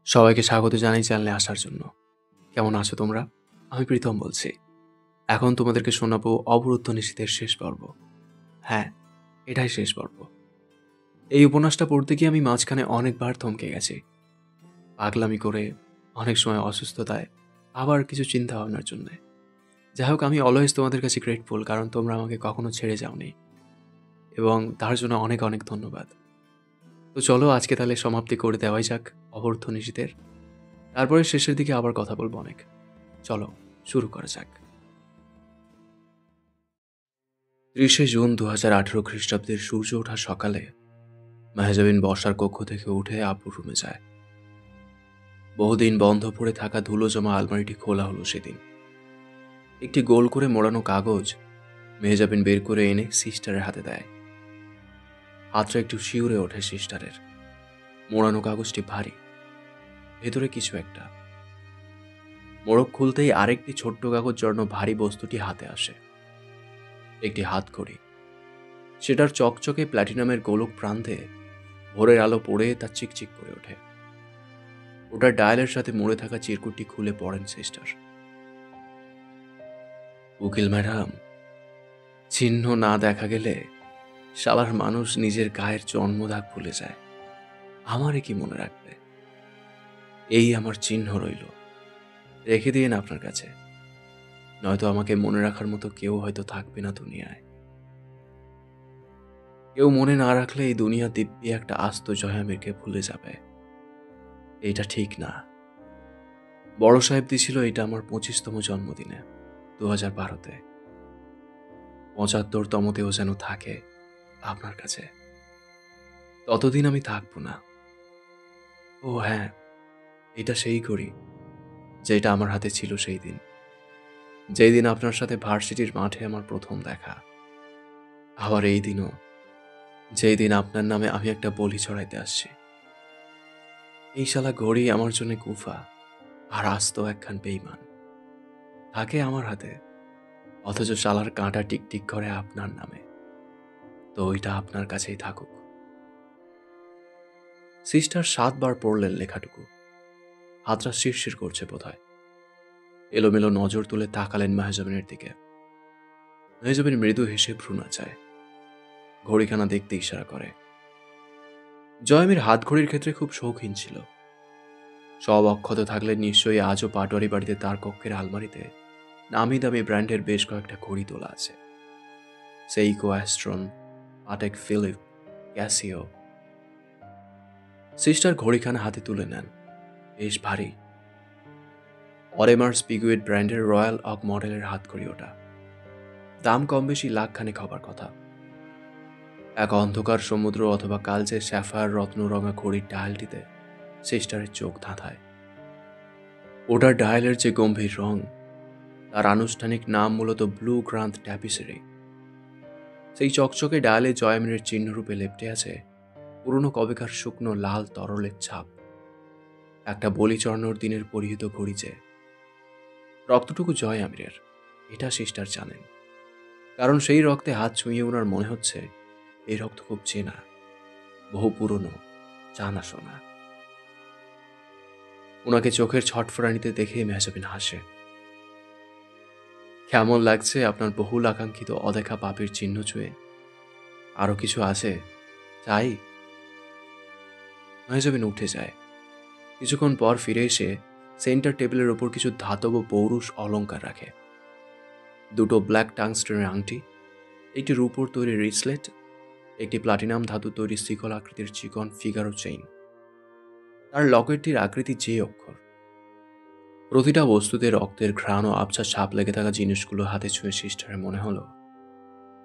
সবাইকে স্বাগত জানাই চ্যানেলে আসার জন্য। কেমন আছো তোমরা? আমি প্রীতম বলছি। এখন তোমাদেরকে শোনাবো অবরুদ্ধ নিশীথের শেষ পর্ব। হ্যাঁ, এটাই শেষ পর্ব। এই উপন্যাসটা পড়তে গিয়ে আমি মাঝখানে অনেকবার থমকে গেছি। পাগলামি করে, অনেক সময় অসুস্থতায়, আবার কিছু চিন্তা ভাবনার জন্যে। যাই হোক, আমি অলওয়েজ তোমাদের কাছে গ্রেটফুল, কারণ তোমরা আমাকে কখনো ছেড়ে যাওনি এবং তার জন্য অনেক অনেক ধন্যবাদ। তো চলো আজকে তাহলে সমাপ্তি করে দেওয়াই যাক অবরুদ্ধ নিশীথের। তারপরে শেষের দিকে আবার কথা বলবো অনেক। চলো শুরু করা যাক। 30শে জুন 2018 খ্রিস্টাব্দের সূর্য ওঠা সকালে মেহজাবিন বসার কক্ষ থেকে উঠে আব্বুর রুমে যায়। বহুদিন বন্ধ পড়ে থাকা ধুলো জমা আলমারিটি খোলা হলো সেদিন। একটি গোল করে মোড়ানো কাগজ মেহজাবিন বের করে এনে সিস্টারের হাতে দেয়। হাতটা একটু শিউরে ওঠে সিস্টারের। মোড়ানো কাগজটি ভারী, ভেতরে কিছু একটা। মোড়ক খুলতেই আরেকটি ছোট্ট কাগজ জড়ানো ভারী বস্তুটি হাতে আসে। একটি হাতঘড়ি। সেটার চকচকে প্ল্যাটিনামের গোলক প্রান্তে ভোরের আলো পড়ে তা চিকচিক করে ওঠে। ওটার ডায়ালের সাথে মুড়ে থাকা চিরকুটটি খুলে পড়েন সিস্টার। উকিল ম্যাডাম, চিহ্ন না দেখা গেলে শালার মানুষ নিজের গায়ের জন্মদাগ ভুলে যায়। আমারে কি মনে রাখবে? এই আমার চিহ্ন রইল, রেখে দিয়েন আপনার কাছে। নয়তো আমাকে মনে রাখার মতো কেউ হয়তো থাকবে না দুনিয়ায়। কেউ মনে না রাখলে এই দুনিয়া দিব্যি একটা আস্ত জয়ামিরকে ভুলে যাবে। এইটা ঠিক না। বড় সাহেব দিছিল এটা আমার 25তম জন্মদিনে, 2012-তে। 75তমতেও যেন থাকে আপনার কাছে। ততদিন আমি থাকবো না। ও হ্যাঁ, এটা সেই ঘড়ি যেটা আমার হাতে ছিল সেই দিন, যেই দিন আপনার সাথে ভার্সিটির মাঠে আমার প্রথম দেখা। আবার এই দিনও, যেই দিন আপনার নামে আমি একটা বলি চড়াইতে আসছি। এই শালা ঘড়ি আমার জন্য কুফা আর আস্ত একখান বেইমান। থাকে আমার হাতে, অথচ শালার কাঁটা টিকটিক করে আপনার নামে। তো ওইটা আপনার কাছেই থাকুক। সিস্টার 7বার পড়লেন লেখাটুকু। হাতটা শিরশির করছে বোধহয়। এলোমেলো নজর তুলে তাকালেন মেহজাবিনের দিকে। মেহজাবিন মৃদু হেসে ভ্রু নাচায়, ঘড়িখানা দেখতে ইশারা করে। জয়ামির হাত ঘড়ির ক্ষেত্রে খুব শৌখিন ছিল। সব অক্ষত থাকলে নিশ্চয়ই আজও পাটোয়ারি বাড়িতে তার কক্ষের আলমারিতে নামি দামি ব্র্যান্ডের বেশ কয়েকটা ঘড়ি তোলা আছে। Seiko, Astron, Patek Philippe, Casio. Sister ঘড়িখানা হাতে তুলে নেন। বেশ ভারী। অরেমার স্পিগুয়েট ব্র্যান্ডের রয়্যাল অক মডেলের হাতঘড়ি ওটা। দাম কম বেশি লাখখানেক হবার কথা। এক অন্ধকার সমুদ্র অথবা কালচে স্যাফায়ার রত্নরঙা ঘড়ির ডায়ালটিতে সিস্টারের চোখ ধাঁধায়। ওটার ডায়ালের যে গম্ভীর রং, তার আনুষ্ঠানিক নাম মূলত ব্লু গ্রান্থ ট্যাপিসেরি। সেই চকচকে ডায়ালে জয়ামিনের চিহ্নরূপে লেপ্টে আছে পুরনো কবেকার শুকনো লাল তরলের ছাপ। একটা বলি চড়ানোর দিনের পরিহিত ঘড়ি যে। রক্তটুকু জয়ামিরের, এটা সিস্টার জানেন। কারণ সেই রক্তে হাত ছুঁয়ে ওনার মনে হচ্ছে এই রক্ত খুব চেনা, বহু পুরনো, জানাশোনা। ওনাকে চোখের ছটফটানিতে দেখে মেহজাবিন হাসে। কেমন লাগছে আপনার বহুল আকাঙ্ক্ষিত অদেখা পাপের চিহ্ন ছুঁয়ে? আরো কিছু আছে চাই? মেহজাবিন উঠে যায়। কিছুক্ষণ পর ফিরে এসে সেন্টার টেবিলের ওপর কিছু ধাতব পৌরুষ অলংকার রাখে। দুটো ব্ল্যাক টাংস্টেনের আংটি, একটি রূপোর তৈরি রিসলেট, একটি প্লাটিনাম ধাতু তৈরি শিকল আকৃতির চিকন ফিগারো চেইন। তার লকেটটির আকৃতি যে অক্ষর। প্রতিটা বস্তুতে রক্তের ঘ্রাণ ও আবছা ছাপ লেগে থাকা জিনিসগুলো হাতে ছুঁয়ে সিস্টারের মনে হলো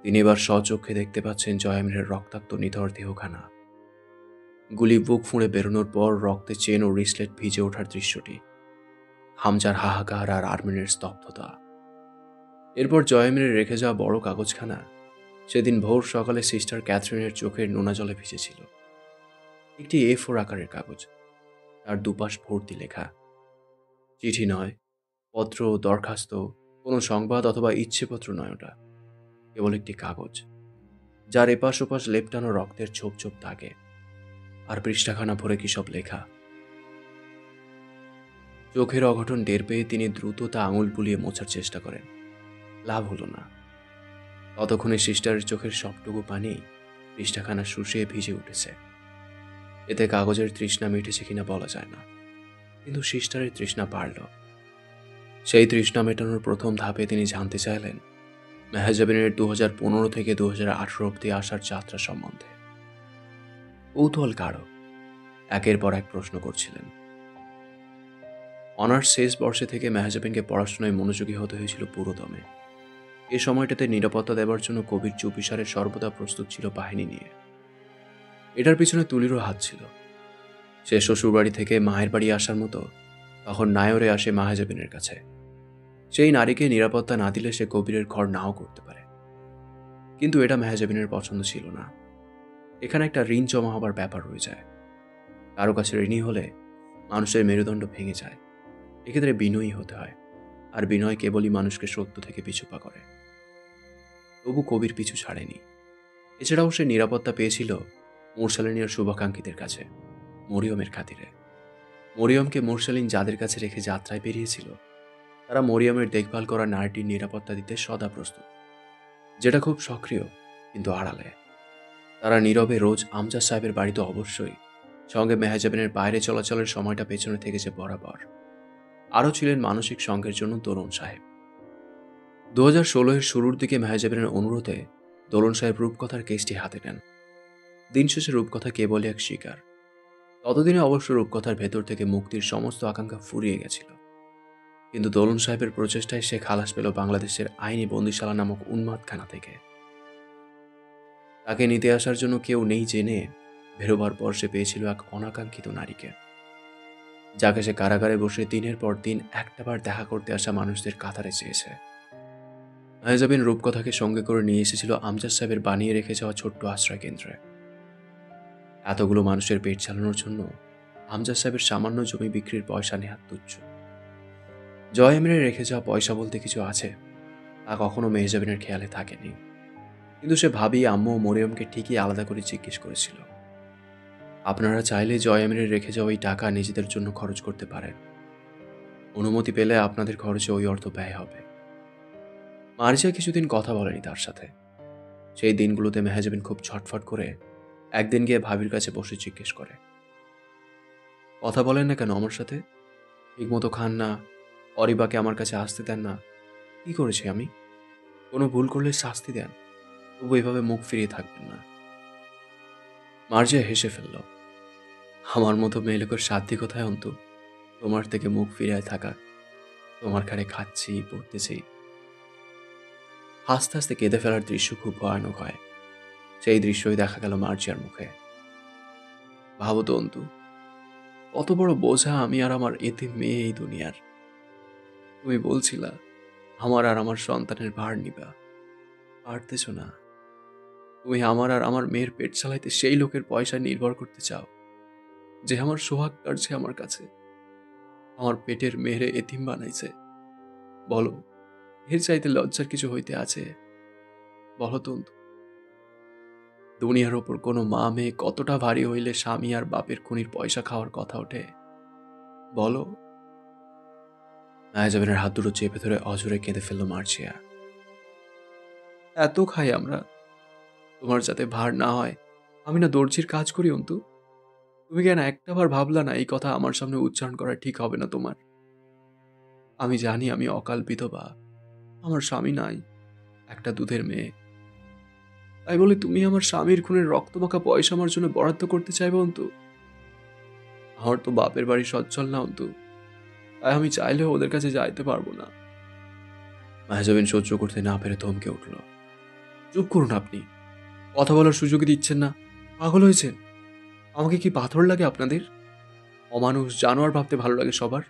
তিনি এবার স্বচক্ষে দেখতে পাচ্ছেন জয়ামিরের রক্তাক্ত নিথর দেহখানা। গুলি বুক ফুঁড়ে বেরোনোর পর রক্তে চেন ও রিসলেট ভিজে ওঠার দৃশ্যটি। হামজার হাহাকার আর আর্মিনের স্তব্ধতা। এরপর জয়ামিরের রেখে যাওয়া বড় কাগজখানা সেদিন ভোর সকালে সিস্টার ক্যাথরিনের চোখের নোনা জলে ভিজেছিল। একটি A4 আকারের কাগজ, তার দুপাশ ভর্তি লেখা। চিঠি নয়, পত্র, দরখাস্ত, কোনো সংবাদ অথবা ইচ্ছেপত্র নয় ওটা। কেবল একটি কাগজ, যার এপাশ ওপাশ লেপটানো রক্তের ছোপ ছোপ দাগে। আর পৃষ্ঠাখানা ভরে কি সব লেখা। চোখের অঘটন টের পেয়ে তিনি দ্রুত তা আঙুল বুলিয়ে মোছার চেষ্টা করেন। লাভ হলো না। ততক্ষণে সিস্টারের চোখের সবটুকু পানি পৃষ্ঠাখানা শুষিয়ে ভিজে উঠেছে। এতে কাগজের তৃষ্ণা মিটেছে কিনা বলা যায় না, কিন্তু সিস্টারের তৃষ্ণা বাড়ল। সেই তৃষ্ণা মেটানোর প্রথম ধাপে তিনি জানতে চাইলেন মেহজাবিনের 2015 থেকে 2018 অব্দি আসার যাত্রা সম্বন্ধে। কৌতূহল গাঢ়, একের পর এক প্রশ্ন করছিলেন। অনার্স শেষ বর্ষে থেকে মেহজাবিনকে পড়াশোনায় মনোযোগী হতে হয়েছিল পুরোদমে। এ সময়টাতে নিরাপত্তা দেওয়ার জন্য কবির চুপিসারে সর্বদা প্রস্তুত ছিল বাহিনী নিয়ে। এটার পিছনে তুলিরও হাত ছিল। সে শ্বশুরবাড়ি থেকে মায়ের বাড়ি আসার মতো তখন নায়রে আসে মেহজাবিনের কাছে। সেই নারীকে নিরাপত্তা না দিলে সে কবিরের ঘর নাও করতে পারে। কিন্তু এটা মেহজাবিনের পছন্দ ছিল না। এখানে একটা ঋণ জমা হবার ব্যাপার রয়ে যায়। কারো কাছে ঋণী হলে মানুষের মেরুদণ্ড ভেঙে যায়। এক্ষেত্রে বিনয়ী হতে হয়, আর বিনয় কেবলই মানুষকে সত্য থেকে পিছুপা করে। তবু কবির পিছু ছাড়েনি। এছাড়াও সে নিরাপত্তা পেয়েছিল মুরসালিনের শুভাকাঙ্ক্ষীদের কাছে, মরিয়মের খাতিরে। মরিয়মকে মুরসালিন যাদের কাছে রেখে যাত্রায় বেরিয়েছিল, তারা মরিয়মের দেখভাল করা নারীটির নিরাপত্তা দিতে সদা প্রস্তুত, যেটা খুব সক্রিয় কিন্তু আড়ালে। তারা নীরবে রোজ আমজাদ সাহেবের বাড়িতে অবশ্যই, সঙ্গে মেহজাবিনের বাইরে চলাচলের সময়টা পেছনে থেকেছে বরাবর। আরও ছিলেন মানসিক সঙ্গের জন্য দোলন সাহেব। 2016-এর শুরুর দিকে মেহজাবিনের অনুরোধে দোলন সাহেব রূপকথার কেসটি হাতে নেন। দিন শেষে রূপকথা কেবলই এক শিকার। ততদিনে অবশ্য রূপকথার ভেতর থেকে মুক্তির সমস্ত আকাঙ্ক্ষা ফুরিয়ে গেছিল। কিন্তু দোলন সাহেবের প্রচেষ্টায় সে খালাস পেল বাংলাদেশের আইনি বন্দিশালা নামক উন্মাদখানা থেকে। তাকে নিতে আসার জন্য কেউ নেই জেনে বেরোবার পর সে পেয়েছিল এক অনাকাঙ্ক্ষিত নারীকে, যাকে সে কারাগারে বসে দিনের পর দিন একটাবার দেখা করতে আসা মানুষদের কাতারে চেয়েছে। মেহজাবিন রূপকথাকে সঙ্গে করে নিয়ে এসেছিল আমজাদ সাহেবের বানিয়ে রেখে যাওয়া ছোট্ট আশ্রয় কেন্দ্রে। এতগুলো মানুষের পেট চালানোর জন্য আমজাদ সাহেবের সামান্য জমি বিক্রির পয়সা নেহাত তুচ্ছ। জয় এমরে রেখে যাওয়া পয়সা বলতে কিছু আছে, তা কখনো মেহজাবিনের খেয়ালে থাকেনি। কিন্তু সে ভাবি আম্মু ও মরিয়মকে ঠিকই আলাদা করে জিজ্ঞেস করেছিল, আপনারা চাইলে জয় এমরে রেখে যাওয়া এই টাকা নিজেদের জন্য খরচ করতে পারেন। অনুমতি পেলে আপনাদের খরচে ওই অর্থ ব্যয় হবে। মার্জিয়া কিছুদিন কথা বলেনি তার সাথে। সেই দিনগুলোতে মেহজাবিন খুব ছটফট করে একদিন গিয়ে ভাবির কাছে বসে জিজ্ঞেস করে, কথা বলেন না কেন আমার সাথে? ঠিকমতো খান না, অরিবাকে আমার কাছে আসতে দেন না। কি করেছি আমি? কোনো ভুল করলে শাস্তি দেন, তবু এভাবে মুখ ফিরিয়ে থাকবেন না। মার্জিয়া হেসে ফেলল। আমার মতো মেয়েলোকের সাধ্যি কোথায় অন্তু তোমার থেকে মুখ ফিরিয়ে থাকা? তোমার ঘাড়ে খাচ্ছি, পড়তেছি। হাসতে হাসতে কেঁদে ফেলার দৃশ্য খুব ভয়ানক হয়। সেই দৃশ্যই দেখা গেল মার্জিয়ার মুখে। ভাবো তো অন্তু, কত বড় বোঝা আমি আর আমার এতিম মেয়ে এই দুনিয়ার। তুমি বলছিলা আমার আর আমার সন্তানের ভার নিবা, পারতেছ না। তুমি আমার আর আমার মেয়ের পেট চালাইতে সেই লোকের পয়সায় নির্ভর করতে চাও যে আমার সোহাগ কাটছে আমার কাছে, আমার পেটের মেয়েরে এতিম বানাইছে। বলো, এর চাইতে লজ্জার কিছু হইতে আছে? বলো তো অন্তু। দুনিয়ার ওপর কোনো মা মেয়ে কতটা ভারী হইলে স্বামী আর বাপের খুনির পয়সা খাওয়ার কথা ওঠে? বলো। মেহজাবিনের হাত দুটো চেপে ধরে অঝরে কেঁদে ফেলল মার্জিয়া। এত খাই আমরা, তোমার যাতে ভার না হয় আমি না দর্জির কাজ করি অন্তু? তুমি কেন একটাবার ভাবলা না এই কথা আমার সামনে উচ্চারণ করা ঠিক হবে না তোমার? আমি জানি আমি অকাল বিধবা, আমার স্বামী নাই, একটা দুধের মেয়ে। তাই বলে তুমি আমার স্বামীর খুনের রক্তমাখা পয়সা আমার জন্য বরাদ্দ করতে চাইবে অন্তু? আমার তো বাপের বাড়ি সচ্ছল না অন্তু, তাই আমি চাইলেও ওদের কাছে যাইতে পারবো না। মেহজাবিন সহ্য করতে না পেরে থমকে উঠল। চুপ করুন আপনি, কথা বলার সুযোগই দিচ্ছেন না। পাগল হয়েছেন? আমাকে কি পাথর লাগে আপনাদের? অমানুষ জানোয়ার ভাবতে ভালো লাগে সবার।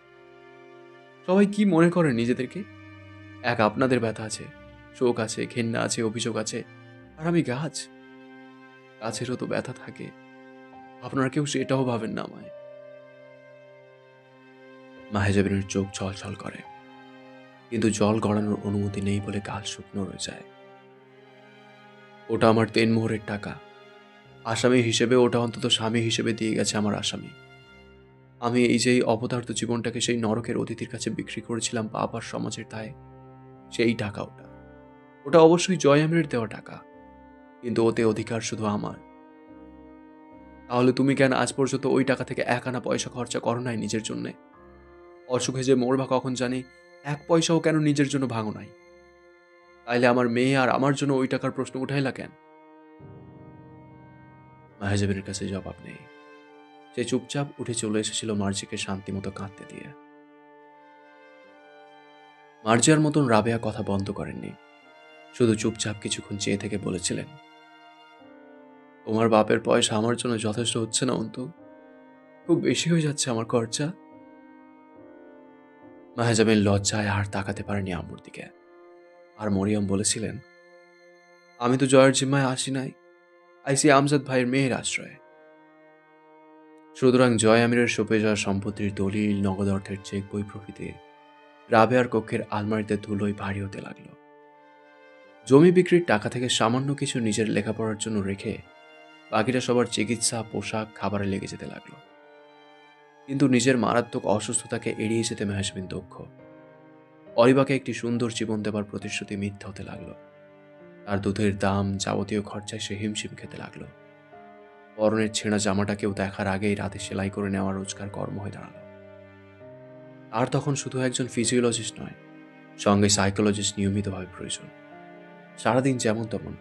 সবাই কি মনে করেন নিজেদেরকে? এক আপনাদের ব্যথা আছে, শোক আছে, ঘেন্না আছে, অভিযোগ আছে, আর আমি গাছ। গাছেরও তো ব্যথা থাকে, আপনারা কেউ সেটাও ভাবেন না আমায়। মেহজাবিনের চোখ ছলছল করে, কিন্তু জল গড়ানোর অনুমতি নেই বলে গাল শুকনো রয়ে যায়। ওটা আমার তেনমোহরের টাকা। আসামি হিসেবে ওটা অন্তত স্বামী হিসেবে দিয়ে গেছে আমার আসামি। আমি এই যে এই অপদার্থ জীবনটাকে সেই নরকের অতিথির কাছে বিক্রি করেছিলাম পাপ আর সমাজের দায়ে, সেই টাকা ওটা। ওটা অবশ্যই জয় আমিরের দেওয়া টাকা, কিন্তু ওতে অধিকার শুধু আমার। তাহলে তুমি কেন আজ পর্যন্ত ওই টাকা থেকে এক আনা পয়সা খরচা করো নাই নিজের জন্যে? অসুখে যে মরবা কখন জানি, এক পয়সাও কেন নিজের জন্য ভাঙো নাই? তাইলে আমার মেয়ে আর আমার জন্য ওই টাকার প্রশ্ন উঠাইলা কেন? মাহেজাবিনের কাছে জবাব নেই। সে চুপচাপ উঠে চলে এসেছিল মার্জিকে শান্তিমতো কাঁদতে দিয়ে। মার্জিয়ার মতন রাবেয়া কথা বন্ধ করেননি, শুধু চুপচাপ কিছুক্ষণ চেয়ে থেকে বলেছিলেন, তোমার বাপের পয়সা আমার জন্য যথেষ্ট হচ্ছে না অন্তু, খুব বেশি হয়ে যাচ্ছে আমার খরচা। মাহেজাবিন লজ্জায় আর তাকাতে পারেনি আম্মুর দিকে। আর মরিয়ম বলেছিলেন, আমি তো জয়ের জিম্মায় আসি নাই, আইসি আমজাদ ভাইয়ের মেয়ের আশ্রয়ে। সুতরাং জয় আমিরের সঁপে যাওয়া সম্পত্তির দলিল, নগদ অর্থের চেক বই প্রভৃতি রাবেয়ার কক্ষের আলমারিতে ধুলোয় ভারী হতে লাগলো। জমি বিক্রির টাকা থেকে সামান্য কিছু নিজের লেখাপড়ার জন্য রেখে বাকিটা সবার চিকিৎসা, পোশাক, খাবারে লেগে যেতে লাগলো। কিন্তু নিজের মারাত্মক অসুস্থতাকে এড়িয়ে যেতে মেহজাবিন দক্ষ। অরিবাকে একটি সুন্দর জীবন দেবার প্রতিশ্রুতি মিথ্যা হতে লাগলো। তার দুধের দাম, যাবতীয় খরচায় সে হিমশিম খেতে লাগলো। পরনের ছেঁড়া জামাটা কেউ দেখার আগেই রাতে সেলাই করে নেওয়া রোজকার কর্ম হয়ে দাঁড়ালো। আর তখন শুধু একজন ফিজিওলজিস্ট নয়, সঙ্গে সাইকোলজিস্ট নিয়মিতভাবে প্রয়োজন। সারাদিন যেমন তেমন,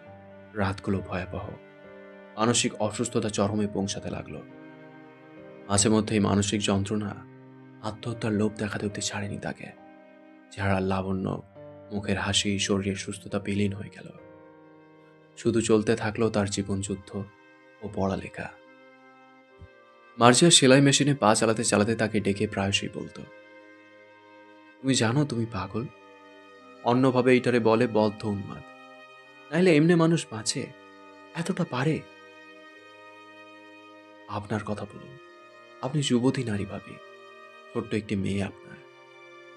রাতগুলো ভয়াবহ। মানসিক অসুস্থতা চরমে পৌঁছাতে লাগলো। মাঝে মধ্যেই মানসিক যন্ত্রণা আত্মহত্যার লোভ দেখাতে অব্দি ছাড়েনি তাকে। চেহারার লাবণ্য, মুখের হাসি, শরীরের সুস্থতা বিলীন হয়ে গেল। শুধু চলতে থাকলো তার জীবনযুদ্ধ ও পড়ালেখা। মার্জিয়া সেলাই মেশিনে পা চালাতে চালাতে তাকে ডেকে প্রায়শই বলতো, তুমি জানো তুমি পাগল, অন্যভাবে এইটারে বলে বদ্ধ উন্মাদ, নাইলে এমনি মানুষ বাঁচে, এতটা পারে? আপনার কথা বলুন, আপনি যুবতী নারী ভাবি, ছোট্ট একটি মেয়ে আপনার,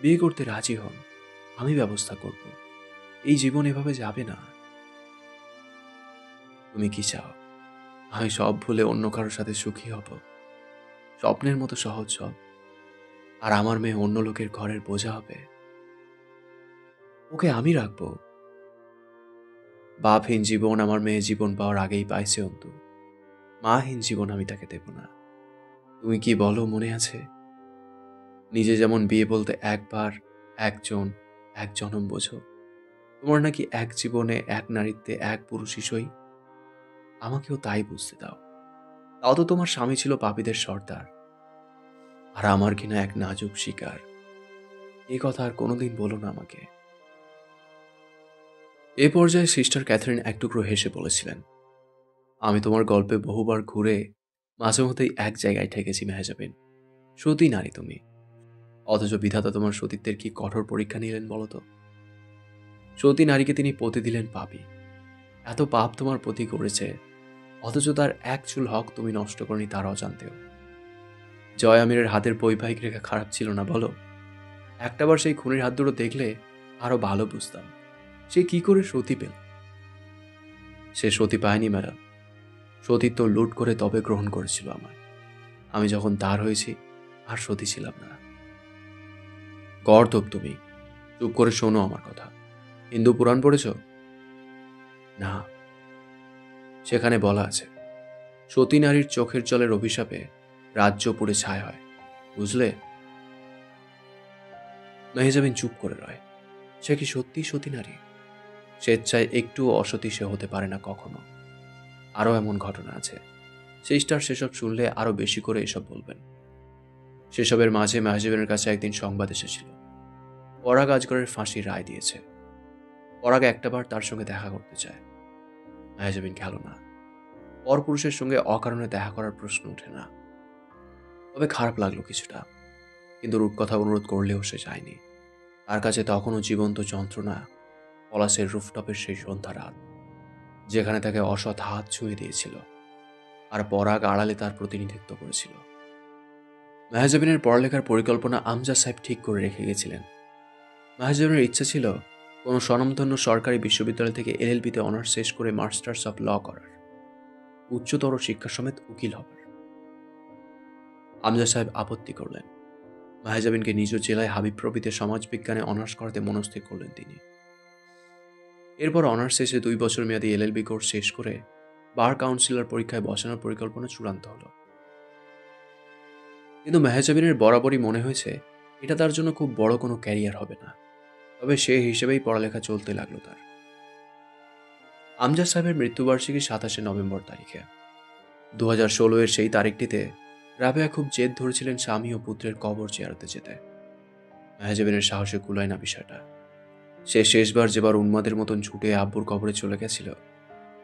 বিয়ে করতে রাজি হন, আমি ব্যবস্থা করব। এই জীবন এভাবে যাবে না। তুমি কি চাও আমি সব ভুলে অন্য কারোর সাথে সুখী হব? স্বপ্নের মতো সহজ সব, আর আমার মেয়ে অন্য লোকের ঘরের বোঝা হবে? ওকে আমি রাখবো। বাপহীন জীবন আমার মেয়ে জীবন পাওয়ার আগেই পাইছে অন্তু, মাহীন জীবন আমি তাকে দেব না। তুমি কি বলো মনে আছে, নিজে যেমন বিয়ে বলতে একবার, একজন, এক জনম বোঝো, তোমার নাকি এক জীবনে, এক নারীত্বে, এক পুরুষই সই। আমাকেও তাই বুঝতে দাও। তাও তো তোমার স্বামী ছিল পাপীদের সর্দার, আর আমার কিনা এক নাজুক শিকার। এই কথা আর কোনোদিন বলো না আমাকে। এ পর্যায়ে সিস্টার ক্যাথরিন এক টুকরো হেসে বলেছিলেন, আমি তোমার গল্পে বহুবার ঘুরে মাঝে মধ্যেই এক জায়গায় ঠেকেছি মেহজাবিন। সতী নারী তুমি, অথচ বিধাতা তোমার সতীত্বের কি কঠোর পরীক্ষা নিলেন বলতো। সতী নারীকে তিনি পতি দিলেন পাপী। এত পাপ তোমার প্রতি করেছে, অথচ তার এক চুল হক তুমি নষ্ট করনি তার অজান্তেও। জয় আমিরের হাতের বৈবাহিক রেখা খারাপ ছিল না বলো? একটাবার সেই খুনির হাত দুটো দেখলে আরো ভালো বুঝতাম সে কি করে সতী পেল। সে সতী পায়নি ম্যাডাম, সতীত্ব লুট করে তবে গ্রহণ করেছিল আমায়। আমি যখন তার হয়েছি আর সতী ছিলাম না। গর্দভ তুমি, চুপ করে শোনো আমার কথা। হিন্দু পুরাণ পড়েছ? না, সেখানে বলা আছে সতী নারীর চোখের জলের অভিশাপে রাজ্য পুড়ে ছাই হয়, বুঝলে? মেহজাবিন চুপ করে রয়। সে কি সত্যি সতী নারী? স্বেচ্ছায় একটুও অসতী সে হতে পারে না কখনো। আরও এমন ঘটনা আছে, সিস্টার সেসব শুনলে আরো বেশি করে এসব বলবেন। সেসবের মাঝে মেহজাবিনের কাছে একদিন সংবাদ এসেছিল, পরাগ আজগরের ফাঁসির রায় দিয়েছে। পরাগ একটাবার তার সঙ্গে দেখা করতে চায়। মেহজাবিন গেল না। পরপুরুষের সঙ্গে অকারণে দেখা করার প্রশ্ন ওঠে না। তবে খারাপ লাগলো কিছুটা, কিন্তু রূপকথা অনুরোধ করলেও সে যায়নি। তার কাছে তখনও জীবন্ত যন্ত্রণা পলাশের রুফটপের সেই সন্ধ্যা রাত, যেখানে তাকে অসৎ হাত ছুঁয়ে দিয়েছিল, আর পরাগ আড়ালে তার প্রতিনিধিত্ব করেছিল। মেহজাবিনের পড়ালেখার পরিকল্পনা আমজাদ সাহেব ঠিক করে রেখে গেছিলেন। মেহজাবিনের ইচ্ছা ছিল কোনো স্বনামধন্য সরকারি বিশ্ববিদ্যালয় থেকে এলএলবিতে অনার্স শেষ করে মাস্টার্স অফ ল করার, উচ্চতর শিক্ষা সমেত উকিল হবার। আমজাদ সাহেব আপত্তি করলেন। মেহজাবিনকে নিজ জেলায় হাবিব প্রভৃতি সমাজবিজ্ঞানে অনার্স করাতে মনস্থির করলেন তিনি। এরপর অনার্স শেষে 2 বছর মেয়াদী এলএলবি কোর্স শেষ করে বার কাউন্সিলর পরীক্ষায় বসানোর পরিকল্পনা চূড়ান্ত হলো। কিন্তু মেহজাবিনের বরাবরই মনে হয়েছে এটা তার জন্য খুব বড় কোনো ক্যারিয়ার হবে না, তবে সে হিসেবেই পড়ালেখা চলতে লাগলো তার। আমজাদ সাহেবের মৃত্যুবার্ষিকী 27 নভেম্বর তারিখে। 2016 এর সেই তারিখটিতে রাবেয়া খুব জেদ ধরেছিলেন স্বামী ও পুত্রের কবর জিয়ারতে যেতে। মেহজাবিনের সাহসে কুলায় না বিষয়টা। সে শেষবার যেবার উন্মাদের মতন ছুটে আব্বুর কবরে চলে গেছিল,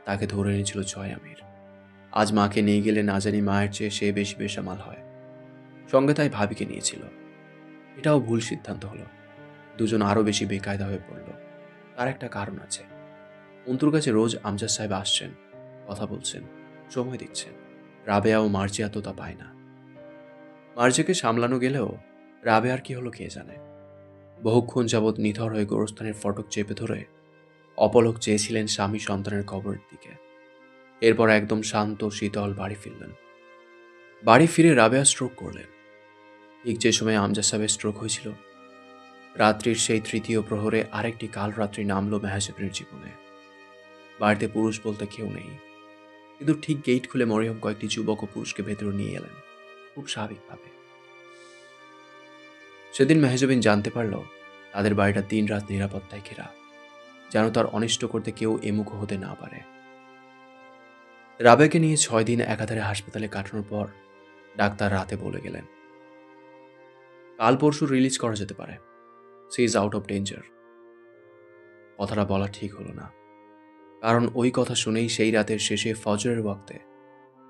তাকে ধরে এনেছিল জয় আমির। আজ মাকে নিয়ে গেলে না জানি মায়ের চেয়ে সে বেশি বেসামাল হয়। সঙ্গে তাই ভাবিকে নিয়েছিল। এটাও ভুল সিদ্ধান্ত হলো। দুজন আরও বেশি বেকায়দা হয়ে পড়ল। তার একটা কারণ আছে। অন্তুর কাছে রোজ আমজাদ সাহেব আসছেন, কথা বলছেন, সময় দিচ্ছেন। রাবেয়া ও মার্জিয়া তো তা পায় না। মার্জিয়াকে সামলানো গেলেও রাবেয়ার কি হলো কে জানে। বহুক্ষণ যাবৎ নিথর হয়ে গোরস্থানের ফটক চেপে ধরে অপলক চেয়েছিলেন স্বামী সন্তানের কবরের দিকে। এরপর একদম শান্ত শীতল বাড়ি ফিরলেন। বাড়ি ফিরে রাবেয়া স্ট্রোক করলেন। ঠিক যে সময় আমজাদ সাহেবের স্ট্রোক হয়েছিল, রাত্রির সেই তৃতীয় প্রহরে আরেকটি কাল রাত্রি নামলো মেহজাবিনের জীবনে। বাড়িতে পুরুষ বলতে কেউ নেই, কিন্তু ঠিক গেট খুলে মরিয়ম কয়েকটি যুবক ও পুরুষকে ভেতরে নিয়ে এলেন, খুব স্বাভাবিকভাবে। সেদিন মেহজাবিন জানতে পারল তাদের বাড়িটা 3 রাত নিরাপত্তায় ঘেরা, যেন তার অনিষ্ট করতে কেউ এমুখ হতে না পারে। রাবেয়াকে নিয়ে 6 দিন একাধারে হাসপাতালে কাটানোর পর ডাক্তার রাতে বলে গেলেন, কাল পরশু রিলিজ করা যেতে পারে। She is out of danger. কথাটা বলা ঠিক হলো না, কারণ ওই কথা শুনেই সেই রাতের শেষে ফজরের ওয়াক্তে